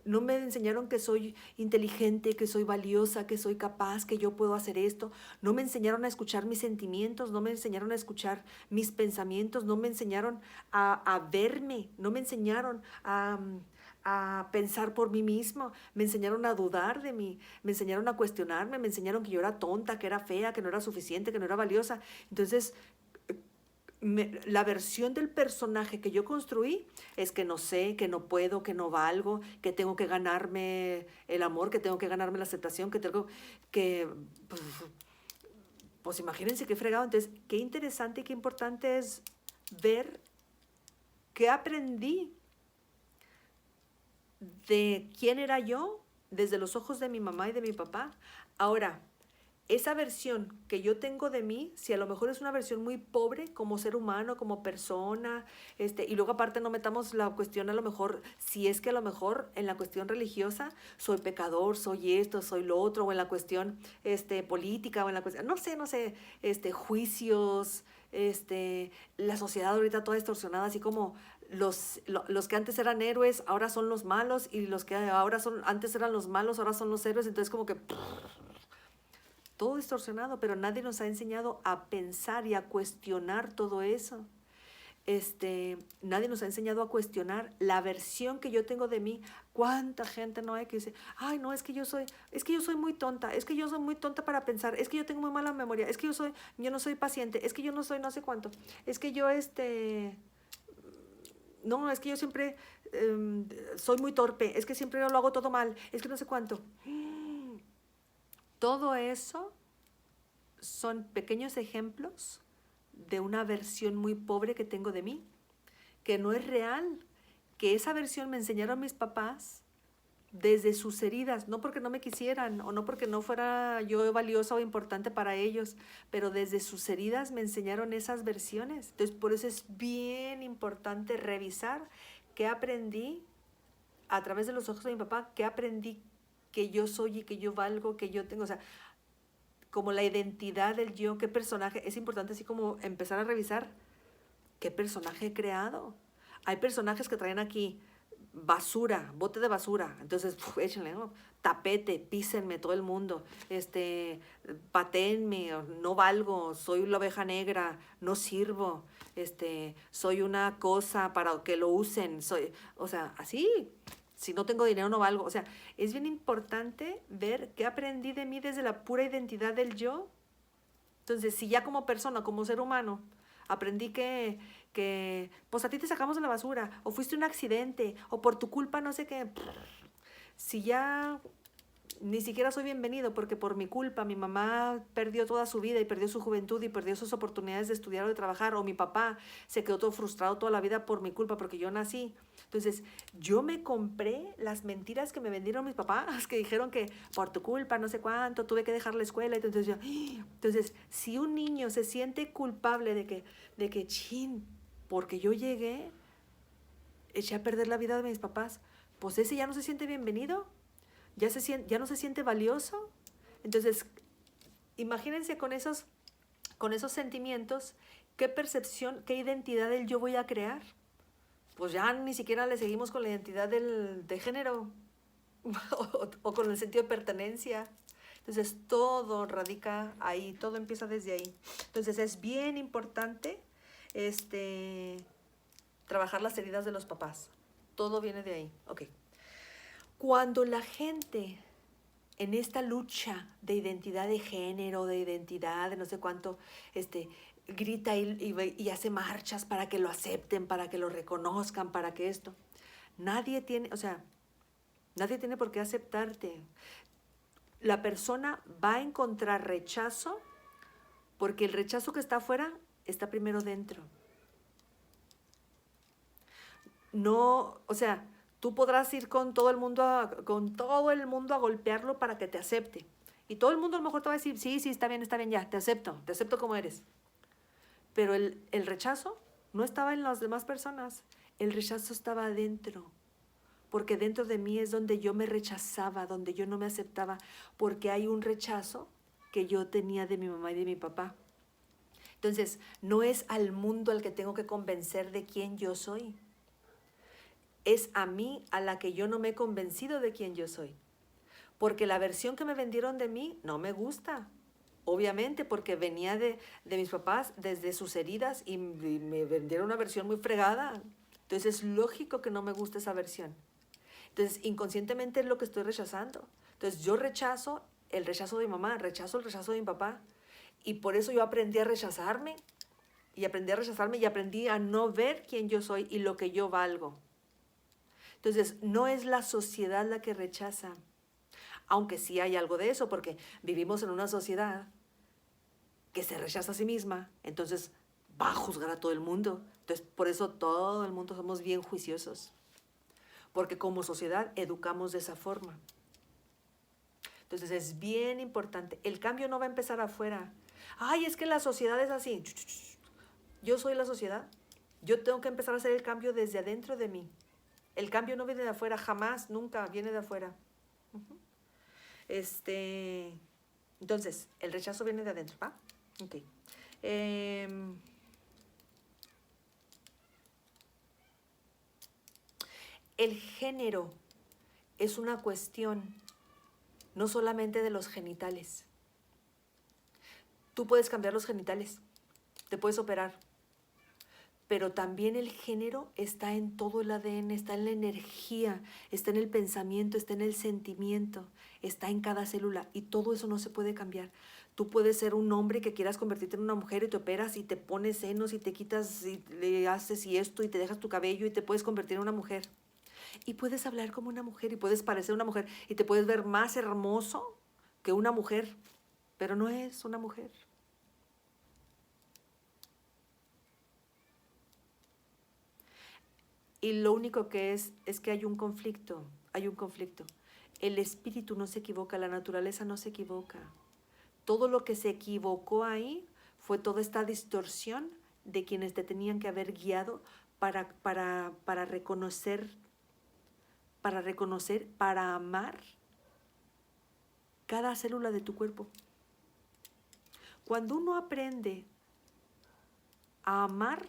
No me enseñaron que soy inteligente, que soy valiosa, que soy capaz, que yo puedo hacer esto. No me enseñaron a escuchar mis sentimientos, no me enseñaron a escuchar mis pensamientos, no me enseñaron a verme, no me enseñaron a pensar por mí mismo, me enseñaron a dudar de mí, me enseñaron a cuestionarme, me enseñaron que yo era tonta, que era fea, que no era suficiente, que no era valiosa. Entonces, la versión del personaje que yo construí es que no sé, que no puedo, que no valgo, que tengo que ganarme el amor, que tengo que ganarme la aceptación, que tengo que... Pues imagínense qué fregado. Entonces, qué interesante y qué importante es ver qué aprendí de quién era yo desde los ojos de mi mamá y de mi papá. Ahora, esa versión que yo tengo de mí, si a lo mejor es una versión muy pobre como ser humano, como persona, y luego aparte no metamos la cuestión a lo mejor, si es que a lo mejor en la cuestión religiosa soy pecador, soy esto, soy lo otro, o en la cuestión política, o en la cuestión, no sé, juicios, la sociedad ahorita toda distorsionada, así como los que antes eran héroes, ahora son los malos, y los que antes eran los malos, ahora son los héroes, entonces como que... todo distorsionado, pero nadie nos ha enseñado a pensar y a cuestionar todo eso. Nadie nos ha enseñado a cuestionar la versión que yo tengo de mí. ¿Cuánta gente no hay que dice, ay, no, es que yo soy muy tonta, es que yo soy muy tonta para pensar, es que yo tengo muy mala memoria, es que yo no soy paciente, es que yo no soy no sé cuánto, es que yo no, es que yo siempre soy muy torpe, es que siempre lo hago todo mal, es que no sé cuánto. Todo eso son pequeños ejemplos de una versión muy pobre que tengo de mí, que no es real, que esa versión me enseñaron mis papás desde sus heridas, no porque no me quisieran o no porque no fuera yo valiosa o importante para ellos, pero desde sus heridas me enseñaron esas versiones. Entonces, por eso es bien importante revisar qué aprendí a través de los ojos de mi papá, qué aprendí que yo soy y que yo valgo, que yo tengo, o sea, como la identidad del yo, qué personaje, es importante así como empezar a revisar qué personaje he creado. Hay personajes que traen aquí basura, bote de basura, entonces échenle, ¿no? Tapete, písenme todo el mundo, patéenme, no valgo, soy la oveja negra, no sirvo, soy una cosa para que lo usen, o sea, así. Si no tengo dinero no valgo. O sea, es bien importante ver qué aprendí de mí desde la pura identidad del yo. Entonces, si ya como persona, como ser humano, aprendí que pues a ti te sacamos de la basura, o fuiste un accidente, o por tu culpa no sé qué. Si ya ni siquiera soy bienvenido porque por mi culpa mi mamá perdió toda su vida y perdió su juventud y perdió sus oportunidades de estudiar o de trabajar, o mi papá se quedó todo frustrado toda la vida por mi culpa porque yo nací. Entonces, yo me compré las mentiras que me vendieron mis papás, que dijeron que por tu culpa, no sé cuánto, tuve que dejar la escuela. Entonces, si un niño se siente culpable de que chin, porque yo llegué, eché a perder la vida de mis papás, pues ese ya no se siente bienvenido, ya no se siente valioso. Entonces, imagínense con esos sentimientos, qué percepción, qué identidad del yo voy a crear. Pues ya ni siquiera le seguimos con la identidad de género o con el sentido de pertenencia. Entonces todo radica ahí, todo empieza desde ahí. Entonces es bien importante trabajar las heridas de los papás. Todo viene de ahí. Ok. Cuando la gente en esta lucha de identidad de género, de identidad, de no sé cuánto, grita y hace marchas para que lo acepten, para que lo reconozcan, para que esto. Nadie tiene, o sea, nadie tiene por qué aceptarte. La persona va a encontrar rechazo porque el rechazo que está afuera está primero dentro. No, o sea, tú podrás ir con todo el mundo a golpearlo para que te acepte. Y todo el mundo a lo mejor te va a decir, sí, está bien, ya, te acepto como eres. Pero el rechazo no estaba en las demás personas, el rechazo estaba adentro. Porque dentro de mí es donde yo me rechazaba, donde yo no me aceptaba, porque hay un rechazo que yo tenía de mi mamá y de mi papá. Entonces, no es al mundo al que tengo que convencer de quién yo soy. Es a mí a la que yo no me he convencido de quién yo soy. Porque la versión que me vendieron de mí no me gusta. Obviamente, porque venía de mis papás desde sus heridas y me vendieron una versión muy fregada. Entonces es lógico que no me guste esa versión. Entonces, inconscientemente es lo que estoy rechazando. Entonces, yo rechazo el rechazo de mi mamá, rechazo el rechazo de mi papá. Y por eso yo aprendí a rechazarme. Y aprendí a no ver quién yo soy y lo que yo valgo. Entonces, no es la sociedad la que rechaza. Aunque sí hay algo de eso, porque vivimos en una sociedad que se rechaza a sí misma. Entonces, va a juzgar a todo el mundo. Entonces, por eso todo el mundo somos bien juiciosos. Porque como sociedad educamos de esa forma. Entonces es bien importante. El cambio no va a empezar afuera. Ay, es que la sociedad es así. Yo soy la sociedad. Yo tengo que empezar a hacer el cambio desde adentro de mí. El cambio no viene de afuera, jamás, nunca viene de afuera. Entonces, el rechazo viene de adentro, ¿va? Ok. El género es una cuestión no solamente de los genitales. Tú puedes cambiar los genitales, te puedes operar, pero también el género está en todo el ADN, está en la energía, está en el pensamiento, está en el sentimiento, está en cada célula y todo eso no se puede cambiar. Tú puedes ser un hombre que quieras convertirte en una mujer y te operas y te pones senos y te quitas y le haces y esto y te dejas tu cabello y te puedes convertir en una mujer. Y puedes hablar como una mujer y puedes parecer una mujer y te puedes ver más hermoso que una mujer, pero no es una mujer. Y lo único que es que hay un conflicto. El espíritu no se equivoca, la naturaleza no se equivoca. Todo lo que se equivocó ahí fue toda esta distorsión de quienes te tenían que haber guiado para reconocer, para amar cada célula de tu cuerpo. Cuando uno aprende a amar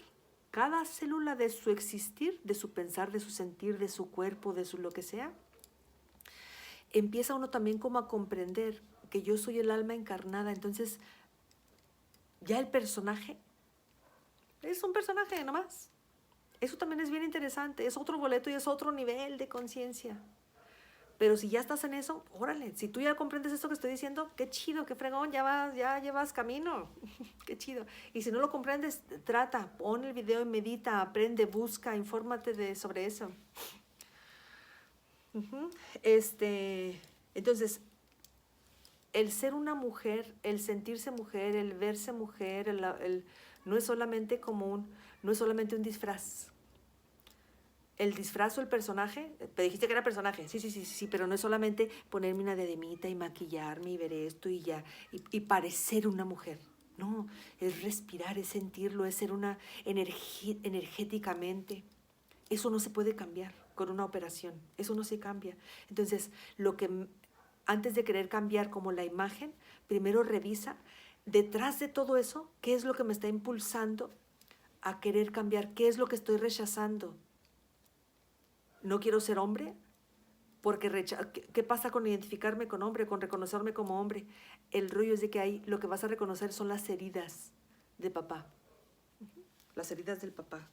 cada célula de su existir, de su pensar, de su sentir, de su cuerpo, de su lo que sea, empieza uno también como a comprender que yo soy el alma encarnada. Entonces, ya el personaje es un personaje nomás. Eso también es bien interesante, es otro boleto y es otro nivel de conciencia. Pero si ya estás en eso, órale, si tú ya comprendes esto que estoy diciendo, qué chido, qué fregón, ya llevas camino, qué chido. Y si no lo comprendes, trata, pon el video y medita, aprende, busca, infórmate sobre eso. Entonces, el ser una mujer, el sentirse mujer, el verse mujer, no es solamente no es solamente un disfraz. El disfraz o el personaje, te dijiste que era personaje, sí, pero no es solamente ponerme una diademita y maquillarme y ver esto y ya, y parecer una mujer. No, es respirar, es sentirlo, es ser una energéticamente. Eso no se puede cambiar con una operación, eso no se cambia. Entonces, antes de querer cambiar como la imagen, primero revisa detrás de todo eso, qué es lo que me está impulsando a querer cambiar, qué es lo que estoy rechazando. No quiero ser hombre porque ¿qué pasa con identificarme con hombre, con reconocerme como hombre? El rollo es de que ahí lo que vas a reconocer son las heridas de papá, las heridas del papá.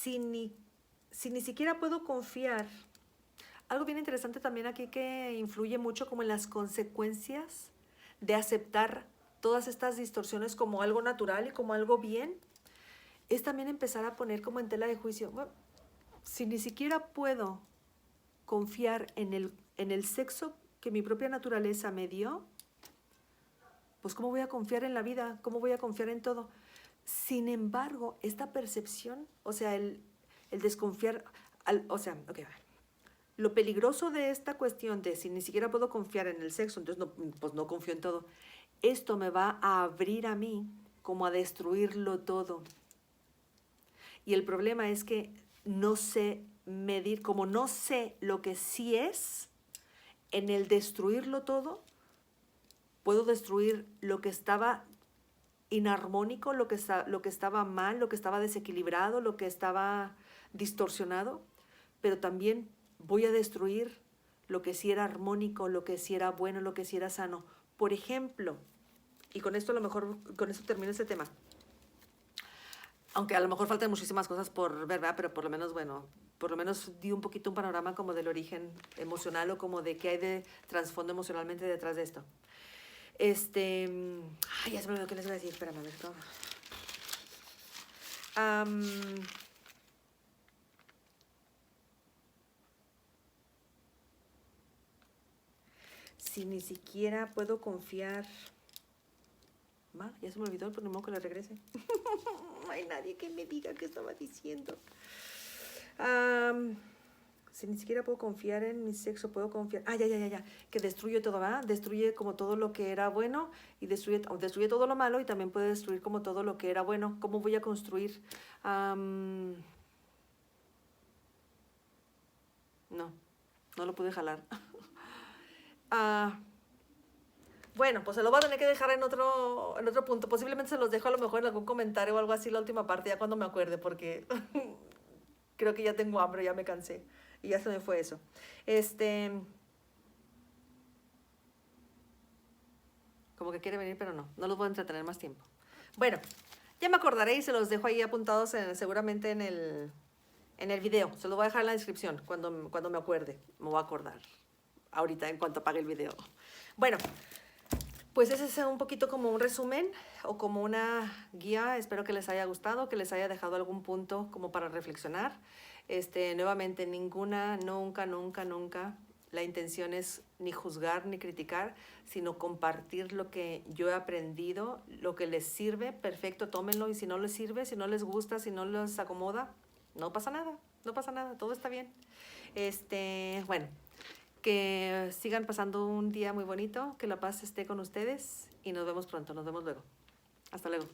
si ni siquiera puedo confiar, algo bien interesante también aquí que influye mucho como en las consecuencias de aceptar todas estas distorsiones como algo natural y como algo bien, es también empezar a poner como en tela de juicio, bueno, si ni siquiera puedo confiar en el sexo que mi propia naturaleza me dio, pues ¿cómo voy a confiar en la vida? ¿Cómo voy a confiar en todo? Sin embargo, esta percepción, o sea, el desconfiar, o sea, ok, a ver, lo peligroso de esta cuestión de si ni siquiera puedo confiar en el sexo, entonces no, pues no confío en todo, esto me va a abrir a mí como a destruirlo todo. Y el problema es que no sé medir, como no sé lo que sí es, en el destruirlo todo, puedo destruir lo que estaba inarmónico, lo que estaba mal, lo que estaba desequilibrado, lo que estaba distorsionado, pero también voy a destruir lo que sí era armónico, lo que sí era bueno, lo que sí era sano. Por ejemplo, y con esto a lo mejor, con esto termino este tema, aunque a lo mejor faltan muchísimas cosas por ver, ¿verdad? Pero por lo menos, bueno, por lo menos di un poquito un panorama como del origen emocional o como de qué hay de trasfondo emocionalmente detrás de esto. Ay, ya se me olvidó qué les voy a decir, espérame, a ver, ¿cómo? Si ni siquiera puedo confiar. Ya se me olvidó, pues ni modo que le regrese. No hay nadie que me diga qué estaba diciendo. Si ni siquiera puedo confiar en mi sexo, puedo confiar. Ya. Que destruye todo, ¿verdad? Destruye como todo lo que era bueno y destruye todo lo malo y también puede destruir como todo lo que era bueno. ¿Cómo voy a construir? No lo pude jalar. Bueno, pues se lo voy a tener que dejar en otro punto. Posiblemente se los dejo a lo mejor en algún comentario o algo así la última parte, ya cuando me acuerde, porque creo que ya tengo hambre, ya me cansé. Y ya se me fue eso. Como que quiere venir, pero no los voy a entretener más tiempo. Bueno, ya me acordaré y se los dejo ahí apuntados seguramente en el video. Se los voy a dejar en la descripción cuando me acuerde. Me voy a acordar ahorita en cuanto apague el video. Bueno, pues ese es un poquito como un resumen o como una guía. Espero que les haya gustado, que les haya dejado algún punto como para reflexionar. Nuevamente, nunca. La intención es ni juzgar ni criticar, sino compartir lo que yo he aprendido, lo que les sirve, perfecto, tómenlo. Y si no les sirve, si no les gusta, si no les acomoda, no pasa nada, todo está bien. Bueno, que sigan pasando un día muy bonito, que la paz esté con ustedes y nos vemos pronto, nos vemos luego. Hasta luego.